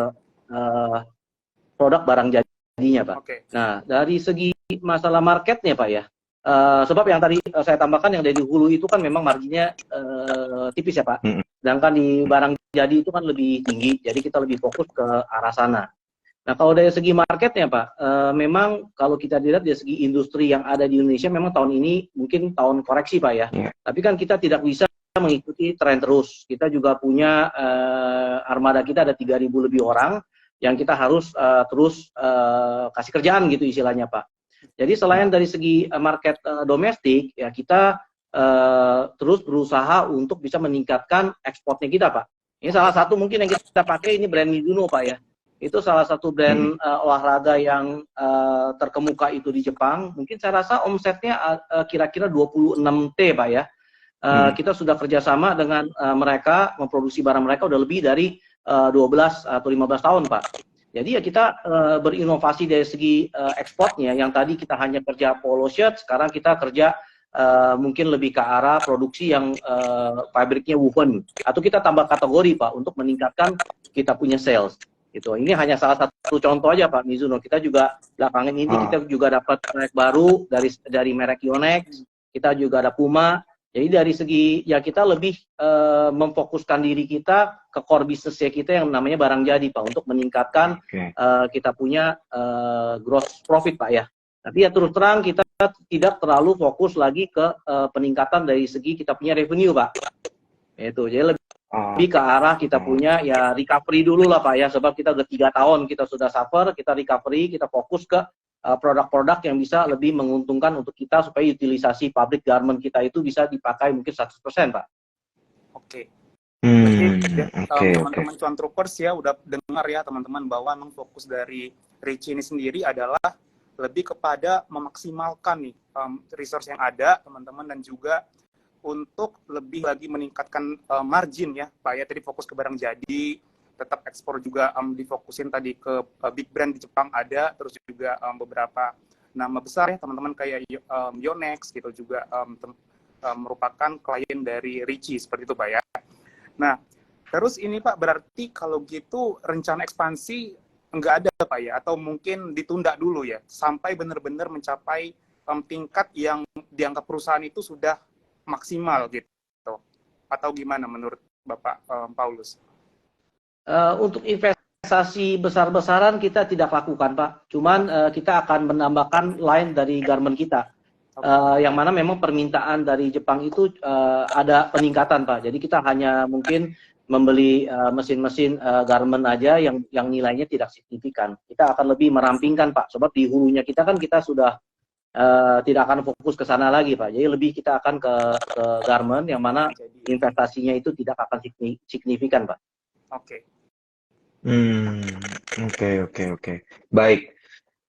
D: produk barang jadinya Pak.
B: Okay.
D: Nah dari segi masalah marketnya Pak ya, sebab yang tadi saya tambahkan yang dari hulu itu kan memang marginnya tipis ya Pak. Sedangkan di barang jadi itu kan lebih tinggi, jadi kita lebih fokus ke arah sana. Nah kalau dari segi marketnya Pak, memang kalau kita lihat dari segi industri yang ada di Indonesia, memang tahun ini mungkin tahun koreksi Pak ya. Tapi kan kita tidak bisa mengikuti tren terus. Kita juga punya armada kita ada 3.000 lebih orang yang kita harus terus kasih kerjaan gitu istilahnya Pak. Jadi selain dari segi market domestik, ya kita terus berusaha untuk bisa meningkatkan ekspornya kita, Pak. Ini salah satu mungkin yang kita pakai, ini brand Mizuno, Pak ya. Itu salah satu brand olahraga yang terkemuka itu di Jepang. Mungkin saya rasa omsetnya kira-kira 26T, Pak ya. Kita sudah kerjasama dengan mereka, memproduksi barang mereka udah lebih dari 12 atau 15 tahun, Pak. Jadi ya kita berinovasi dari segi ekspornya, yang tadi kita hanya kerja polo shirt, sekarang kita kerja mungkin lebih ke arah produksi yang pabriknya woven, atau kita tambah kategori Pak untuk meningkatkan kita punya sales. Gitu. Ini hanya salah satu contoh aja Pak Mizuno. Kita juga belakangan ini kita juga dapat merek baru dari merek Yonex, kita juga ada Puma. Jadi dari segi ya kita lebih memfokuskan diri kita ke core bisnisnya kita yang namanya barang jadi Pak, untuk meningkatkan kita punya gross profit Pak ya. Tapi ya terus terang kita tidak terlalu fokus lagi ke peningkatan dari segi kita punya revenue Pak. Itu jadi lebih ke arah kita punya ya recovery dulu lah Pak ya, sebab kita udah 3 tahun kita sudah suffer, kita recovery, kita fokus ke produk-produk yang bisa lebih menguntungkan untuk kita supaya utilisasi pabrik garment kita itu bisa dipakai mungkin 100% Pak.
B: Oke. Teman-teman Cuan Troopers ya udah dengar ya teman-teman, bahwa memang fokus dari Ricci ini sendiri adalah lebih kepada memaksimalkan nih resource yang ada teman-teman, dan juga untuk lebih lagi meningkatkan margin ya Pak ya. Tadi fokus ke barang jadi, tetap ekspor juga difokusin tadi ke big brand di Jepang ada, terus juga beberapa nama besar ya teman-teman kayak Yonex gitu juga merupakan klien dari Ricci seperti itu Pak ya. Nah terus ini Pak, berarti kalau gitu rencana ekspansi nggak ada Pak ya, atau mungkin ditunda dulu ya sampai benar-benar mencapai tingkat yang dianggap perusahaan itu sudah maksimal gitu, atau gimana menurut Bapak Paulus?
D: Untuk investasi besar-besaran kita tidak lakukan Pak, cuman kita akan menambahkan line dari garment kita, yang mana memang permintaan dari Jepang itu ada peningkatan Pak. Jadi kita hanya mungkin membeli mesin-mesin garment aja yang nilainya tidak signifikan. Kita akan lebih merampingkan Pak, sebab di hulunya kita kan kita sudah tidak akan fokus ke sana lagi Pak. Jadi lebih kita akan ke garment yang mana investasinya itu tidak akan signifikan Pak.
B: Oke.
C: Oke. Baik.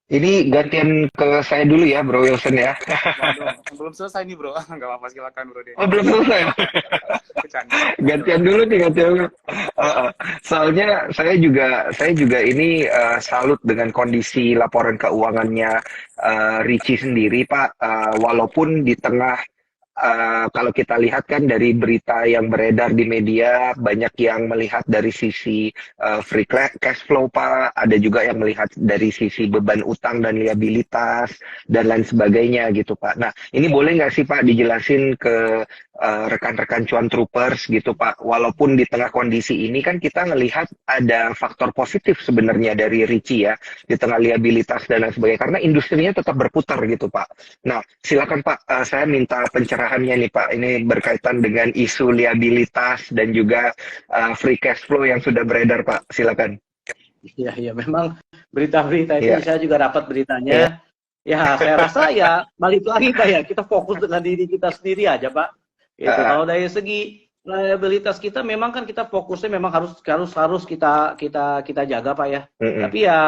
C: Ini gantian ke saya dulu ya, Bro Wilson ya.
B: Waduh, belum selesai nih Bro. Nggak apa-apa, silakan Bro.
C: Oh, belum selesai. Gantian dulu nih. Soalnya saya juga ini salut dengan kondisi laporan keuangannya Ricci sendiri, Pak. Walaupun di tengah kalau kita lihat kan dari berita yang beredar di media, banyak yang melihat dari sisi free cash flow Pak, ada juga yang melihat dari sisi beban utang dan liabilitas dan lain sebagainya gitu Pak. Nah ini boleh nggak sih Pak dijelasin ke rekan-rekan Cuan Troopers gitu Pak, walaupun di tengah kondisi ini kan kita ngelihat ada faktor positif sebenarnya dari Ricci ya, di tengah liabilitas dan lain sebagainya, karena industrinya tetap berputar gitu Pak. Nah silakan Pak, saya minta pencerahannya nih Pak, ini berkaitan dengan isu liabilitas dan juga free cash flow yang sudah beredar Pak, silakan.
D: Iya memang berita-berita itu saya juga dapat beritanya. Ya, saya rasa ya balik lagi Pak ya, kita fokus dengan diri kita sendiri aja Pak. Itu kalau dari segi liabilitas kita memang kan kita fokusnya memang harus kita jaga Pak ya. Tapi ya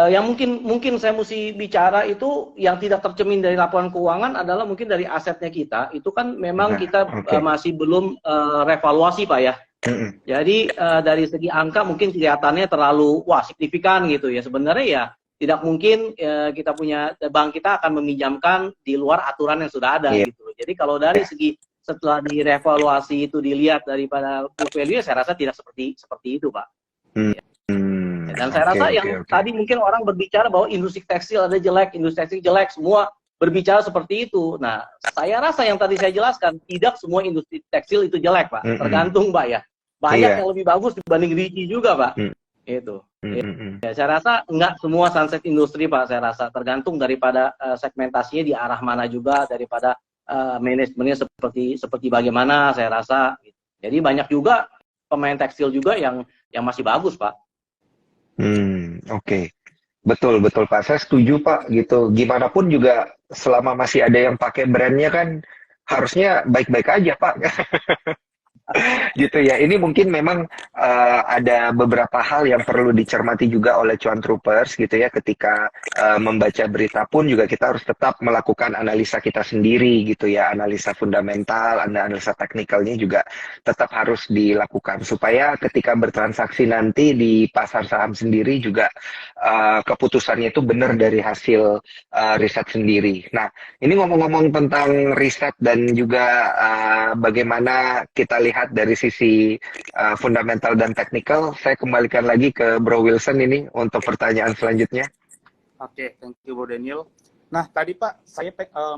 D: yang mungkin saya mesti bicara itu yang tidak tercermin dari laporan keuangan adalah mungkin dari asetnya kita itu kan memang kita masih belum revaluasi Pak ya. Jadi dari segi angka mungkin kelihatannya terlalu signifikan gitu ya. Sebenarnya ya tidak mungkin kita punya bank kita akan meminjamkan di luar aturan yang sudah ada gitu. Jadi kalau dari segi setelah direvaluasi itu dilihat daripada book value, saya rasa tidak seperti itu Pak. Dan saya rasa tadi mungkin orang berbicara bahwa industri tekstil ada jelek, industri tekstil jelek, semua berbicara seperti itu. Nah, saya rasa yang tadi saya jelaskan, tidak semua industri tekstil itu jelek, Pak. Tergantung, Pak ya. Banyak yang lebih bagus dibanding Ricci juga, Pak. Itu. Ya, saya rasa enggak semua sunset industri, Pak. Saya rasa tergantung daripada segmentasinya di arah mana juga, daripada manajemennya seperti bagaimana, saya rasa. Jadi banyak juga pemain tekstil juga yang masih bagus, Pak.
C: Oke. Betul Pak. Saya setuju Pak gitu. Gimana pun juga selama masih ada yang pakai brandnya kan harusnya baik-baik aja Pak. Gitu ya. Ini mungkin memang ada beberapa hal yang perlu dicermati juga oleh cuan troopers gitu ya. Ketika membaca berita pun juga kita harus tetap melakukan analisa kita sendiri gitu ya. Analisa fundamental, analisa teknikalnya juga tetap harus dilakukan supaya ketika bertransaksi nanti di pasar saham sendiri juga keputusannya itu benar dari hasil riset sendiri. Nah, ini ngomong-ngomong tentang riset dan juga bagaimana kita lihat dari sisi fundamental dan teknikal, saya kembalikan lagi ke Bro Wilson ini untuk pertanyaan selanjutnya.
B: Oke, thank you Bro Daniel. Nah, tadi Pak,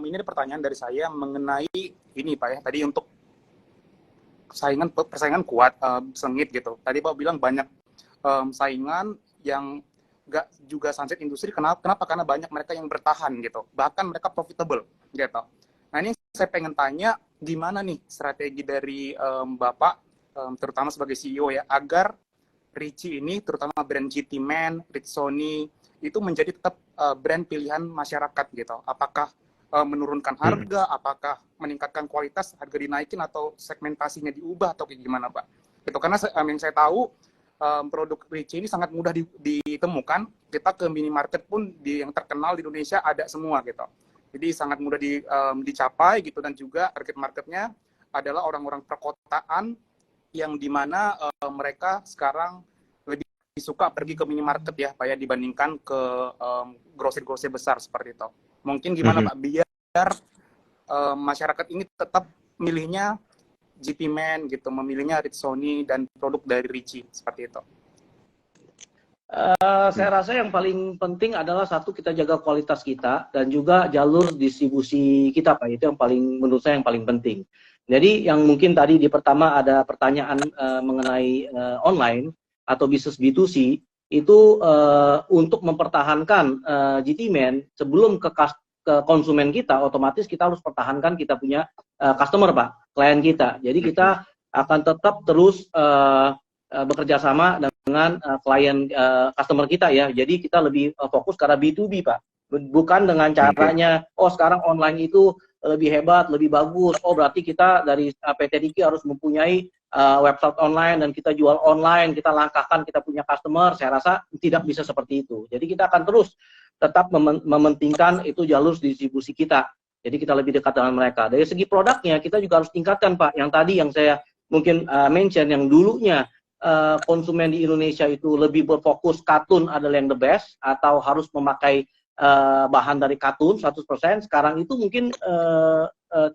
B: ini ada pertanyaan dari saya mengenai ini Pak ya, tadi untuk persaingan kuat, sengit gitu. Tadi Pak bilang banyak saingan yang nggak juga sunset industri, kenapa? Karena banyak mereka yang bertahan gitu, bahkan mereka profitable gitu. Nah, ini saya pengen tanya, gimana nih strategi dari Bapak, terutama sebagai CEO ya, agar Ricci ini, terutama brand GT Man, Ritsoni, itu menjadi tetap brand pilihan masyarakat gitu. Apakah menurunkan harga, apakah meningkatkan kualitas, harga dinaikin, atau segmentasinya diubah, atau kayak gimana Pak? Gitu, karena yang saya tahu, produk Ricci ini sangat mudah ditemukan. Kita ke minimarket pun yang terkenal di Indonesia ada semua gitu. Jadi sangat mudah dicapai gitu, dan juga target marketnya adalah orang-orang perkotaan yang dimana mereka sekarang lebih suka pergi ke minimarket ya Pak ya, dibandingkan ke grosir-grosir besar seperti itu. Mungkin gimana Pak biar masyarakat ini tetap milihnya GP Man gitu, memilihnya Ritsoni dan produk dari Ricci seperti itu.
D: Saya rasa yang paling penting adalah satu, kita jaga kualitas kita dan juga jalur distribusi kita Pak. Itu yang menurut saya yang paling penting. Jadi yang mungkin tadi di pertama ada pertanyaan mengenai online atau bisnis B2C itu untuk mempertahankan GT Man sebelum ke konsumen kita, otomatis kita harus pertahankan kita punya customer Pak, klien kita. Jadi kita akan tetap terus bekerja sama dengan klien customer kita ya. Jadi kita lebih fokus karena B2B Pak. Bukan dengan caranya, sekarang online itu lebih hebat, lebih bagus. Berarti kita dari PT Ricci harus mempunyai website online dan kita jual online, kita langkahkan kita punya customer. Saya rasa tidak bisa seperti itu. Jadi kita akan terus tetap mementingkan itu jalur distribusi kita. Jadi kita lebih dekat dengan mereka. Dari segi produknya kita juga harus tingkatkan Pak. Yang tadi yang saya mungkin mention, yang dulunya konsumen di Indonesia itu lebih berfokus katun adalah yang the best, atau harus memakai bahan dari katun 100%, sekarang itu mungkin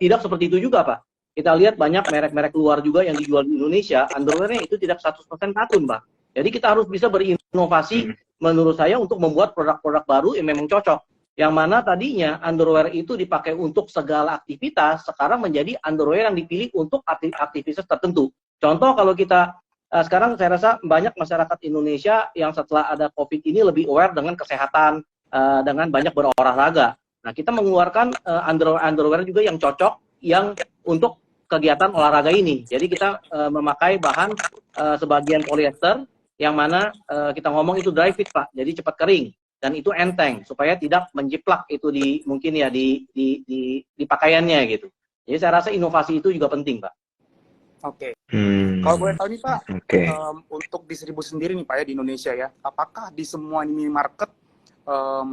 D: tidak seperti itu juga Pak. Kita lihat banyak merek-merek luar juga yang dijual di Indonesia, underwear-nya itu tidak 100% katun Pak. Jadi kita harus bisa berinovasi menurut saya untuk membuat produk-produk baru yang memang cocok. Yang mana tadinya underwear itu dipakai untuk segala aktivitas, sekarang menjadi underwear yang dipilih untuk aktivitas tertentu. Contoh kalau kita sekarang saya rasa banyak masyarakat Indonesia yang setelah ada COVID ini lebih aware dengan kesehatan, dengan banyak berolahraga. Nah, kita mengeluarkan underwear juga yang cocok yang untuk kegiatan olahraga ini. Jadi kita memakai bahan sebagian polyester yang mana kita ngomong itu dry fit Pak, jadi cepat kering. dan itu enteng supaya tidak menjiplak itu mungkin ya di pakaiannya gitu. Jadi saya rasa inovasi itu juga penting, Pak.
B: Oke. Kalau boleh tahu nih Pak, untuk distribusi sendiri nih Pak ya di Indonesia ya, apakah di semua minimarket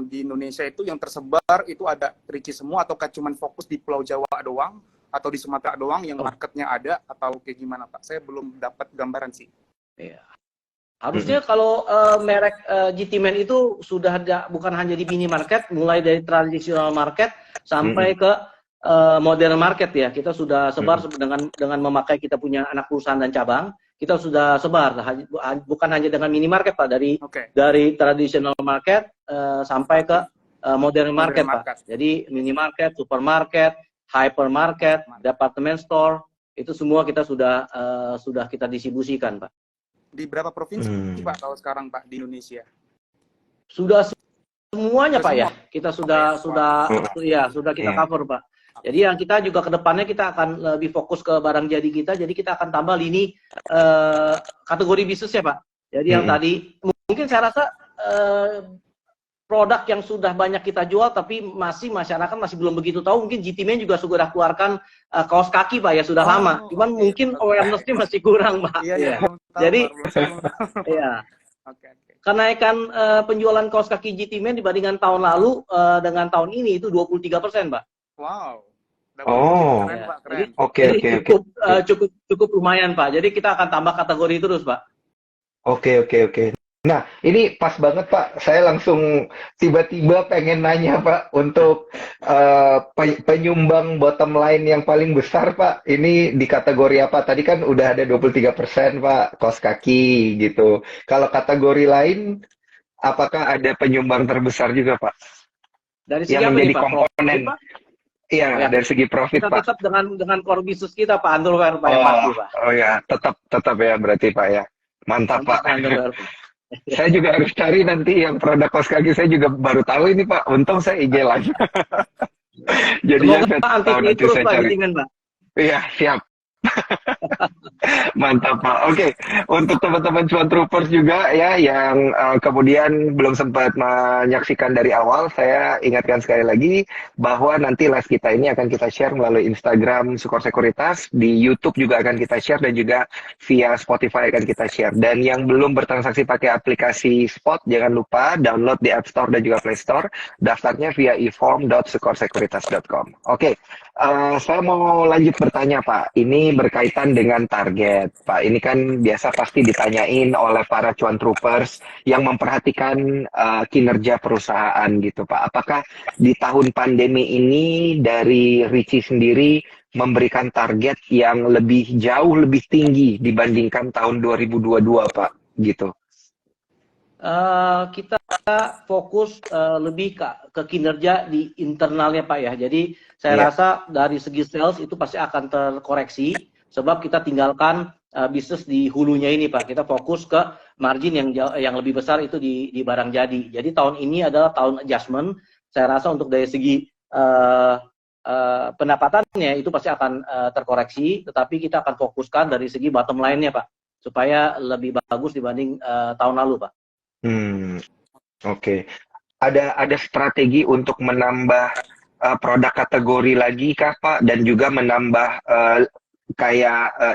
B: di Indonesia itu yang tersebar itu ada Ricci semua, ataukah cuma fokus di Pulau Jawa doang, atau di Sumatera doang yang marketnya ada, atau kayak gimana Pak? Saya belum dapat gambaran sih.
D: Iya. Harusnya kalau merek GT-Man itu sudah ada, bukan hanya di minimarket, mulai dari tradisional market sampai ke modern market ya. Kita sudah sebar dengan memakai kita punya anak perusahaan dan cabang. Kita sudah sebar, bukan hanya dengan minimarket Pak, dari traditional market sampai ke modern market Pak. Jadi minimarket, supermarket, hypermarket, department store, itu semua kita sudah kita distribusikan Pak.
B: Di berapa provinsi Pak kalau sekarang Pak di Indonesia?
D: Sudah semuanya Pak ya. Kita sudah kita cover Pak. Jadi yang kita juga ke depannya kita akan lebih fokus ke barang jadi kita. Jadi kita akan tambah lini kategori bisnis ya Pak. Jadi yang tadi mungkin saya rasa produk yang sudah banyak kita jual tapi masyarakat masih belum begitu tahu. Mungkin GT-Man juga sudah keluarkan kaos kaki Pak ya, sudah lama. Cuman mungkin awareness-nya masih kurang Pak.
B: Iya.
D: Jadi ya. Kenaikan penjualan kaos kaki GT-Man dibandingkan tahun lalu dengan tahun ini itu 23% Pak.
B: Wow.
D: Keren, Pak. Keren. Oke. Cukup lumayan Pak. Jadi kita akan tambah kategori terus Pak.
C: Oke. Nah, ini pas banget Pak. Saya langsung tiba-tiba pengen nanya Pak untuk penyumbang bottom line yang paling besar Pak. Ini di kategori apa? Tadi kan udah ada 23% Pak, kaos kaki gitu. Kalau kategori lain, apakah ada penyumbang terbesar juga Pak?
D: Dari segi
C: yang
D: apa
C: menjadi
D: nih, Pak?
C: komponen? Iya, dari segi profit
D: kita
C: Pak.
D: Tetap dengan core bisnis kita Pak, underwear Pak yang pasti Pak.
C: Oh ya, tetap ya berarti Pak ya. Mantap Pak. Saya juga harus cari nanti yang produk kaos kaki, saya juga baru tahu ini Pak. Untung saya IG live. Jadi ya saya tahu nanti saya cari. Iya, siap. Mantap Pak. Oke, untuk teman-teman Cuan Troopers juga ya yang kemudian belum sempat menyaksikan dari awal, saya ingatkan sekali lagi bahwa nanti live kita ini akan kita share melalui Instagram Sukor Sekuritas, di YouTube juga akan kita share, dan juga via Spotify akan kita share. Dan yang belum bertransaksi pakai aplikasi Spot, jangan lupa download di App Store dan juga Play Store. Daftarnya via eform.sukorsekuritas.com. Oke. Saya mau lanjut bertanya Pak, ini berkaitan dengan target Pak. Ini kan biasa pasti ditanyain oleh para Cuan Troopers yang memperhatikan kinerja perusahaan gitu Pak. Apakah di tahun pandemi ini dari Ricci sendiri memberikan target yang jauh lebih tinggi dibandingkan tahun 2022 Pak gitu?
D: Kita fokus lebih ke kinerja di internalnya Pak ya. Jadi saya rasa dari segi sales itu pasti akan terkoreksi sebab kita tinggalkan bisnis di hulunya ini Pak. Kita fokus ke margin yang lebih besar itu di barang jadi. Jadi tahun ini adalah tahun adjustment. Saya rasa untuk dari segi pendapatannya itu pasti akan terkoreksi, tetapi kita akan fokuskan dari segi bottom line-nya Pak supaya lebih bagus dibanding tahun lalu Pak.
C: Oke. Ada strategi untuk menambah produk kategori lagi kah Pak, dan juga menambah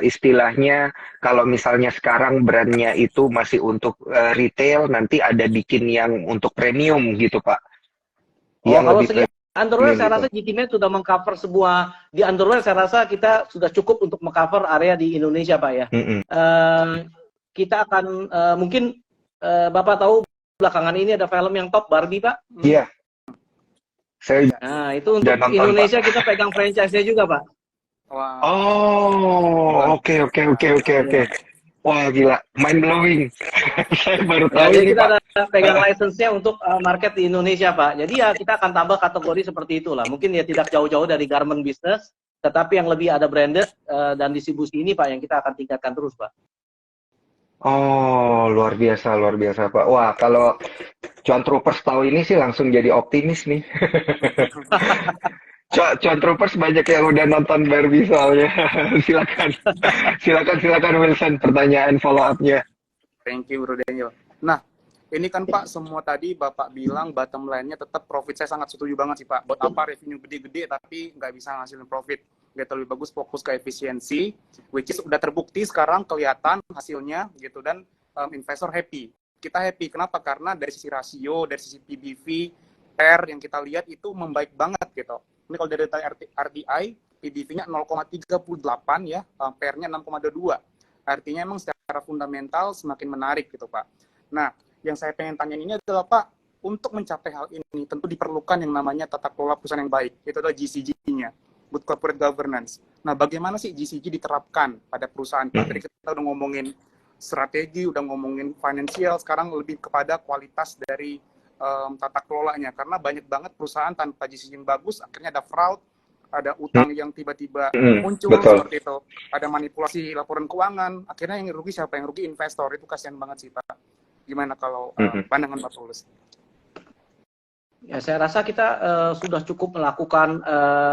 C: istilahnya kalau misalnya sekarang brandnya itu masih untuk retail, nanti ada bikin yang untuk premium gitu Pak?
D: Kalau segi underwear saya rasa GT-Man sudah mengcover di underwear saya rasa kita sudah cukup untuk mengcover area di Indonesia Pak ya. Kita akan mungkin Bapak tahu belakangan ini ada film yang top Barbie Pak?
C: Iya.
D: Nah itu untuk Indonesia Pak. Kita pegang franchise-nya juga Pak.
B: Wow.
C: Oh, oke. Wah gila, mind blowing. Saya baru tahu
D: jadi
C: ini
D: kita
C: Pak.
D: ada pegang license-nya untuk market di Indonesia Pak. Jadi ya kita akan tambah kategori seperti itulah. Mungkin ya tidak jauh-jauh dari garment business, tetapi yang lebih ada branded dan distribusi ini Pak yang kita akan tingkatkan terus Pak.
C: Oh, luar biasa Pak. Wah, kalau Cuan Troopers tahu ini sih langsung jadi optimis nih. Cuan Troopers banyak yang udah nonton Barbie soalnya. Silakan Wilson, pertanyaan follow up-nya.
B: Thank you Bro Daniel. Nah, Ini kan Pak, semua tadi Bapak bilang bottom line-nya tetap profit. Saya sangat setuju banget sih Pak. Buat apa revenue gede-gede tapi nggak bisa ngasilin profit? Gitu, lebih bagus fokus ke efisiensi, which is udah terbukti sekarang kelihatan hasilnya gitu, dan investor happy. Kita happy, kenapa? Karena dari sisi rasio, dari sisi PBV, PER yang kita lihat itu membaik banget gitu. Ini kalau dari data RTI, PBV-nya 0,38 ya, PER-nya 6,22. Artinya emang secara fundamental semakin menarik gitu Pak. Nah, yang saya pengen tanyain ini adalah Pak, untuk mencapai hal ini tentu diperlukan yang namanya tata kelola perusahaan yang baik. Itu adalah GCG-nya, Good Corporate Governance. Nah, bagaimana sih GCG diterapkan pada perusahaan? Tadi kita udah ngomongin strategi, udah ngomongin financial, sekarang lebih kepada kualitas dari tata kelolanya. Karena banyak banget perusahaan tanpa GCG yang bagus, akhirnya ada fraud, ada utang yang tiba-tiba muncul seperti itu, ada manipulasi laporan keuangan, akhirnya yang rugi siapa? Yang rugi investor. Itu kasihan banget sih Pak. Gimana kalau pandangan Pak Paulus?
D: Ya, saya rasa kita sudah cukup melakukan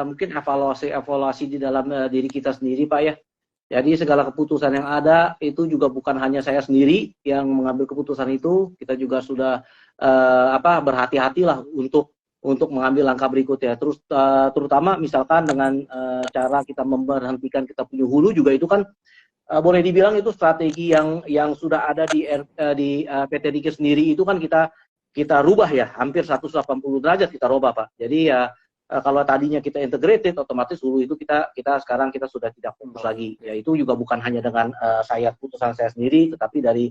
D: mungkin evaluasi di dalam diri kita sendiri, Pak ya. Jadi segala keputusan yang ada itu juga bukan hanya saya sendiri yang mengambil keputusan itu, kita juga sudah berhati-hatilah untuk mengambil langkah berikutnya. Terus terutama misalkan dengan cara kita memberhentikan kita punya hulu juga itu kan boleh dibilang itu strategi yang sudah ada di PT Diki sendiri itu kan kita rubah ya, hampir 180 derajat kita rubah Pak. Jadi ya kalau tadinya kita integrated, otomatis hulu itu kita sekarang kita sudah tidak fokus lagi. Ya itu juga bukan hanya dengan keputusan saya sendiri, tetapi dari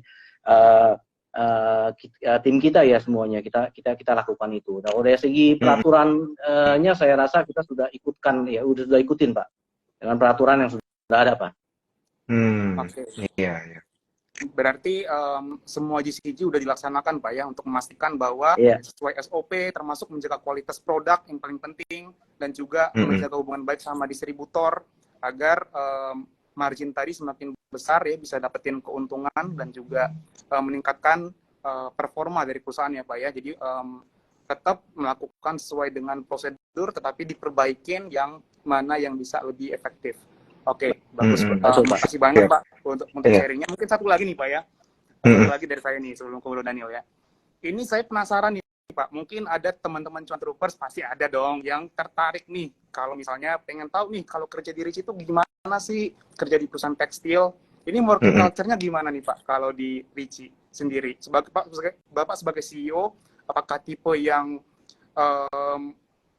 D: tim kita ya semuanya kita lakukan itu. Nah, dari segi peraturannya saya rasa kita sudah sudah ikutin Pak dengan peraturan yang sudah ada Pak.
C: Iya.
B: Berarti semua GCG udah dilaksanakan Pak ya, untuk memastikan bahwa sesuai SOP, termasuk menjaga kualitas produk yang paling penting, dan juga menjaga hubungan baik sama distributor agar margin tadi semakin besar ya, bisa dapetin keuntungan dan juga meningkatkan performa dari perusahaan ya Pak ya. Jadi tetap melakukan sesuai dengan prosedur, tetapi diperbaikin yang mana yang bisa lebih efektif. Oke, bagus. Terima kasih banyak Pak untuk sharingnya. Mungkin satu lagi nih Pak ya, satu lagi dari saya nih sebelum ke Bro Daniel ya. Ini saya penasaran nih Pak, mungkin ada teman-teman Cuan Troopers pasti ada dong yang tertarik nih, kalau misalnya pengen tahu nih kalau kerja di Ricci itu gimana sih kerja di perusahaan tekstil. Ini working culture-nya gimana nih Pak kalau di Ricci sendiri? Bapak sebagai CEO, apakah tipe yang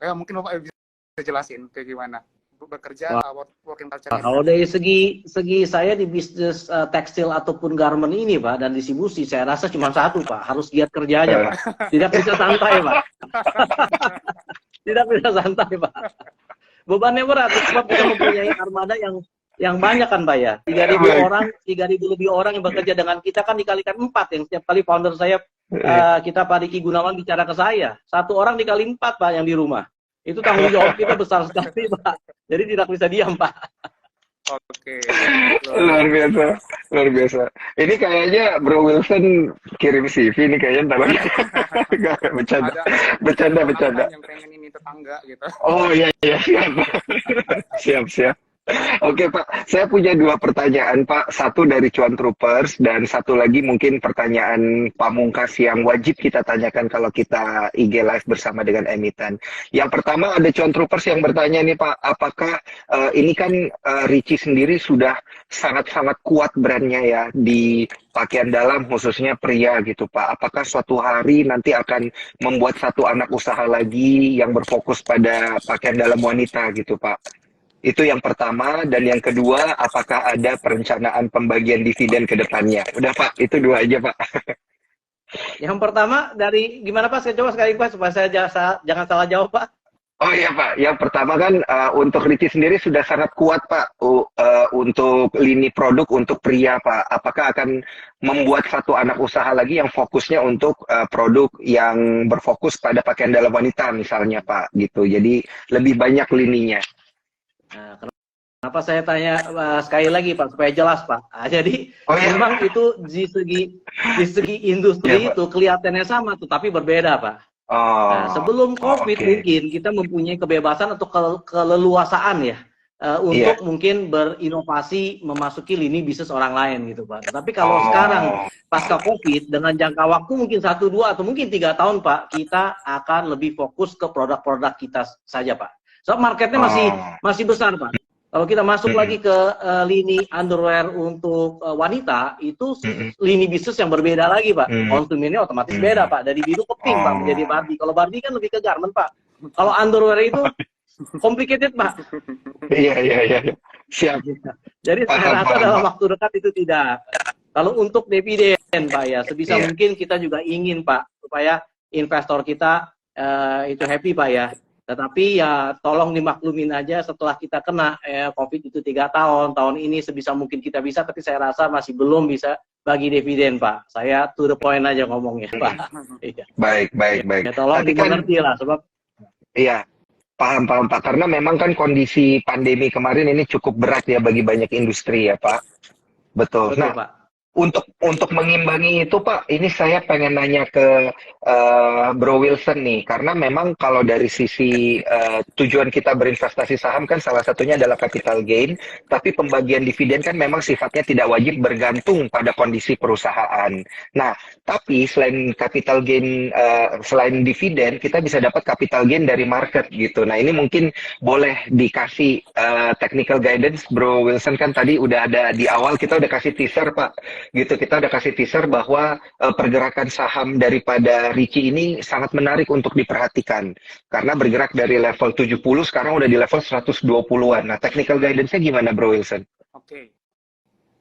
B: mungkin Bapak bisa jelasin kayak gimana bekerja working culture?
D: Kalau dari segi saya di bisnis tekstil ataupun garment ini Pak, dan distribusi, saya rasa cuma satu Pak, harus giat kerja aja Pak. Tidak bisa santai Pak. Tidak bisa santai Pak. Bebannya berat, sebab kita mempunyai armada yang banyak kan Pak ya. 3.000 lebih orang yang bekerja dengan kita kan dikalikan 4, yang setiap kali founder saya kita Pak Diki Gunawan bicara ke saya, 1 orang dikali 4 Pak yang di rumah. Itu tanggung jawab kita besar sekali Pak. Jadi tidak bisa diam Pak.
B: Oke.
C: Luar biasa. Ini kayaknya Bro Wilson kirim CV nih kayaknya ntar lagi. Bercanda.
B: Yang pengen ini tetangga gitu.
C: Oh iya siap. Oke Pak, saya punya 2 pertanyaan Pak. Satu dari Cuan Troopers dan satu lagi mungkin pertanyaan pamungkas yang wajib kita tanyakan kalau kita IG live bersama dengan emiten. Yang pertama ada Cuan Troopers yang bertanya nih Pak, apakah ini kan Ricci sendiri sudah sangat-sangat kuat brandnya ya di pakaian dalam khususnya pria gitu Pak. Apakah suatu hari nanti akan membuat satu anak usaha lagi yang berfokus pada pakaian dalam wanita gitu Pak? Itu yang pertama. Dan yang kedua, apakah ada perencanaan pembagian dividen ke depannya? Udah Pak, itu 2 aja Pak.
D: Yang pertama dari gimana Pak? Saya coba sekali Pak supaya saya jangan salah jawab Pak.
C: Oh iya Pak, yang pertama kan untuk Ricci sendiri sudah sangat kuat Pak untuk lini produk untuk pria Pak. Apakah akan membuat satu anak usaha lagi yang fokusnya untuk produk yang berfokus pada pakaian dalam wanita misalnya Pak gitu. Jadi lebih banyak lininya.
D: Nah, kenapa saya tanya sekali lagi Pak supaya jelas Pak. Jadi memang itu di segi industri itu kelihatannya sama, tetapi berbeda Pak. Nah, sebelum COVID mungkin kita mempunyai kebebasan atau keleluasaan ya untuk mungkin berinovasi memasuki lini bisnis orang lain gitu Pak. Tapi kalau sekarang pasca COVID dengan jangka waktu mungkin 1, 2 atau mungkin 3 tahun Pak, kita akan lebih fokus ke produk-produk kita saja Pak. So marketnya masih besar Pak. Kalau kita masuk lagi ke lini underwear untuk wanita, itu lini bisnis yang berbeda lagi Pak. Konsumennya otomatis beda Pak. Dari biru ke pink Pak menjadi Barbie. Kalau Barbie kan lebih ke garment Pak. Kalau underwear itu complicated Pak.
C: Iya. Siap.
D: Jadi saya rasa dalam waktu dekat itu tidak. Kalau untuk dividen Pak ya, sebisa mungkin kita juga ingin Pak supaya investor kita itu happy Pak ya. Tetapi ya tolong dimaklumin aja setelah kita kena COVID itu 3 tahun. Tahun ini sebisa mungkin kita bisa, tapi saya rasa masih belum bisa bagi dividen Pak. Saya to the point aja ngomongnya Pak.
C: Baik.
D: Ya, tolong dimengerti lah sebab.
C: Iya. Paham Pak, karena memang kan kondisi pandemi kemarin ini cukup berat ya bagi banyak industri ya Pak. Betul. Nah,
D: Pak.
C: Untuk mengimbangi itu Pak, ini saya pengen nanya ke Bro Wilson nih, karena memang kalau dari sisi tujuan kita berinvestasi saham kan salah satunya adalah capital gain, tapi pembagian dividen kan memang sifatnya tidak wajib bergantung pada kondisi perusahaan. Nah, tapi selain capital gain, selain dividen, kita bisa dapat capital gain dari market gitu. Nah, ini mungkin boleh dikasih technical guidance, Bro Wilson kan tadi udah ada di awal, kita udah kasih teaser Pak. Gitu, kita udah kasih teaser bahwa pergerakan saham daripada Ricci ini sangat menarik untuk diperhatikan karena bergerak dari level 70 sekarang udah di level 120-an. Nah, technical guidance-nya gimana Bro Wilson?
B: Oke.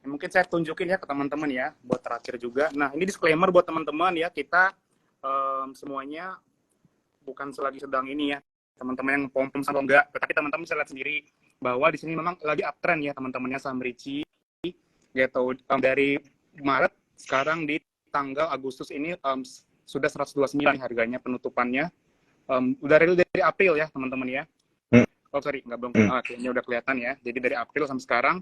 B: Mungkin saya tunjukin ya ke teman-teman ya, buat terakhir juga. Nah, ini disclaimer buat teman-teman ya, kita semuanya bukan selagi sedang ini ya, teman-teman yang pom-pom sama enggak, tetapi teman-teman bisa lihat sendiri bahwa di sini memang lagi uptrend ya teman-temannya saham Ricci. Gitu, dari Maret sekarang di tanggal Agustus ini sudah 129 harganya penutupannya. Udah dari April ya teman-teman ya. Oh sorry, nggak belum. Kayaknya udah kelihatan ya. Jadi dari April sampai sekarang.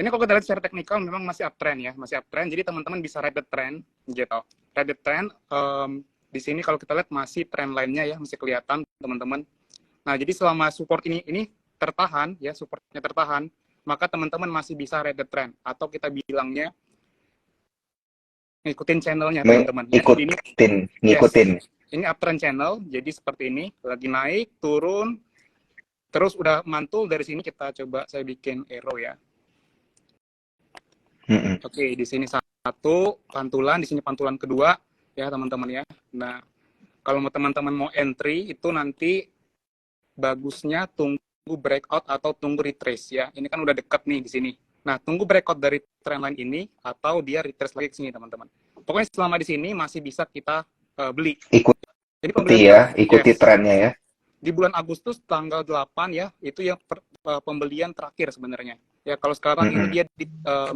B: Ini kalau kita lihat secara teknikal memang masih uptrend ya, masih uptrend. Jadi teman-teman bisa ride the trend, gitu. Ride the trend. Di sini kalau kita lihat masih trend lainnya ya, masih kelihatan teman-teman. Nah jadi selama support ini tertahan ya, supportnya tertahan, maka teman-teman masih bisa ride the trend atau kita bilangnya ngikutin channelnya teman-teman.
C: Ngikutin.
B: Yes. Ini uptrend channel, jadi seperti ini, lagi naik, turun, terus udah mantul dari sini kita coba saya bikin arrow ya. Oke, di sini satu pantulan, di sini pantulan kedua ya teman-teman ya. Nah, kalau teman-teman mau entry itu nanti bagusnya tunggu breakout atau tunggu retrace ya. Ini kan udah deket nih di sini. Nah, tunggu breakout dari trendline ini atau dia retrace lagi ke sini, teman-teman. Pokoknya selama di sini masih bisa kita beli.
C: Ikuti trennya ya.
B: Di bulan Agustus tanggal 8 ya, itu yang pembelian terakhir sebenarnya. Ya, kalau sekarang ini dia di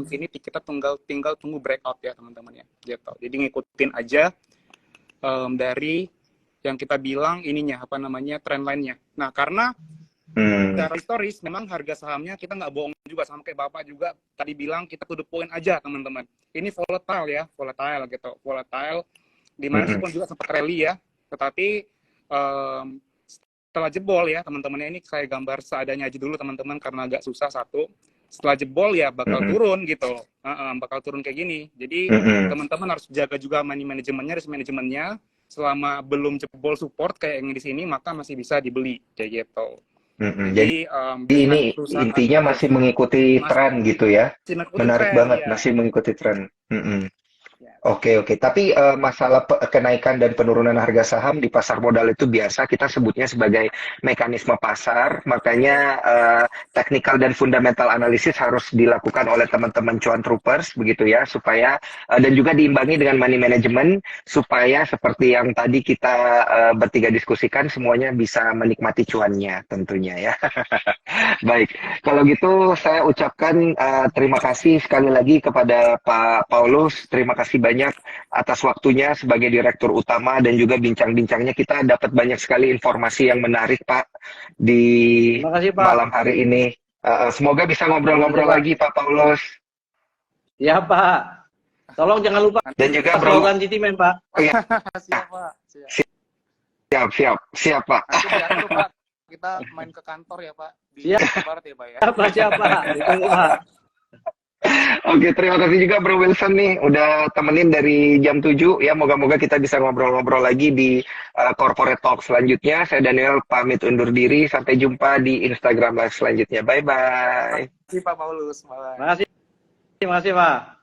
B: sini kita tinggal tunggu breakout ya, teman-teman ya. Gitu. Jadi ngikutin aja dari yang kita bilang ininya trendline-nya. Nah, karena secara historis memang harga sahamnya kita nggak bohong juga, sama kayak Bapak juga tadi bilang kita to the point aja teman-teman. Ini volatile ya, volatile di mana pun juga sempat rally ya, tetapi setelah jebol ya teman-temannya, ini saya gambar seadanya aja dulu teman-teman karena agak susah satu. Setelah jebol ya bakal turun gitu, bakal turun kayak gini. Jadi teman-teman harus jaga juga money manajemennya, risk manajemennya. Selama belum jebol support kayak yang di sini maka masih bisa dibeli kayak gitu.
C: Jadi ini intinya masih mengikuti tren gitu ya. Menarik banget ya. Masih mengikuti tren. Oke. Tapi masalah kenaikan dan penurunan harga saham di pasar modal itu biasa kita sebutnya sebagai mekanisme pasar. Makanya technical dan fundamental analysis harus dilakukan oleh teman-teman cuan troopers begitu ya, supaya dan juga diimbangi dengan money management supaya seperti yang tadi kita bertiga diskusikan semuanya bisa menikmati cuannya tentunya ya. Baik, kalau gitu saya ucapkan terima kasih sekali lagi kepada Pak Paulus. Terima kasih banyak atas waktunya sebagai direktur utama dan juga bincang-bincangnya. Kita dapat banyak sekali informasi yang menarik Pak di malam hari ini. Semoga bisa ngobrol-ngobrol lagi Pak Paulus.
D: Ya Pak. Tolong jangan lupa.
C: Dan juga
D: slogan GTMan Pak.
B: Siap Pak.
C: Siap Pak.
B: Jangan lupa kita main ke kantor ya Pak di
D: Siap.
B: Jawa Barat ya Pak ya.
D: Siapa? Ditunggu, Pak.
C: Oke, terima kasih juga Bro Wilson nih udah temenin dari jam 7 ya. Moga-moga kita bisa ngobrol-ngobrol lagi di Corporate Talk selanjutnya. Saya Daniel pamit undur diri. Sampai jumpa di Instagram Live selanjutnya. Bye-bye.
B: Terima kasih Pak Paulus. Bye.
D: Terima kasih, Pak.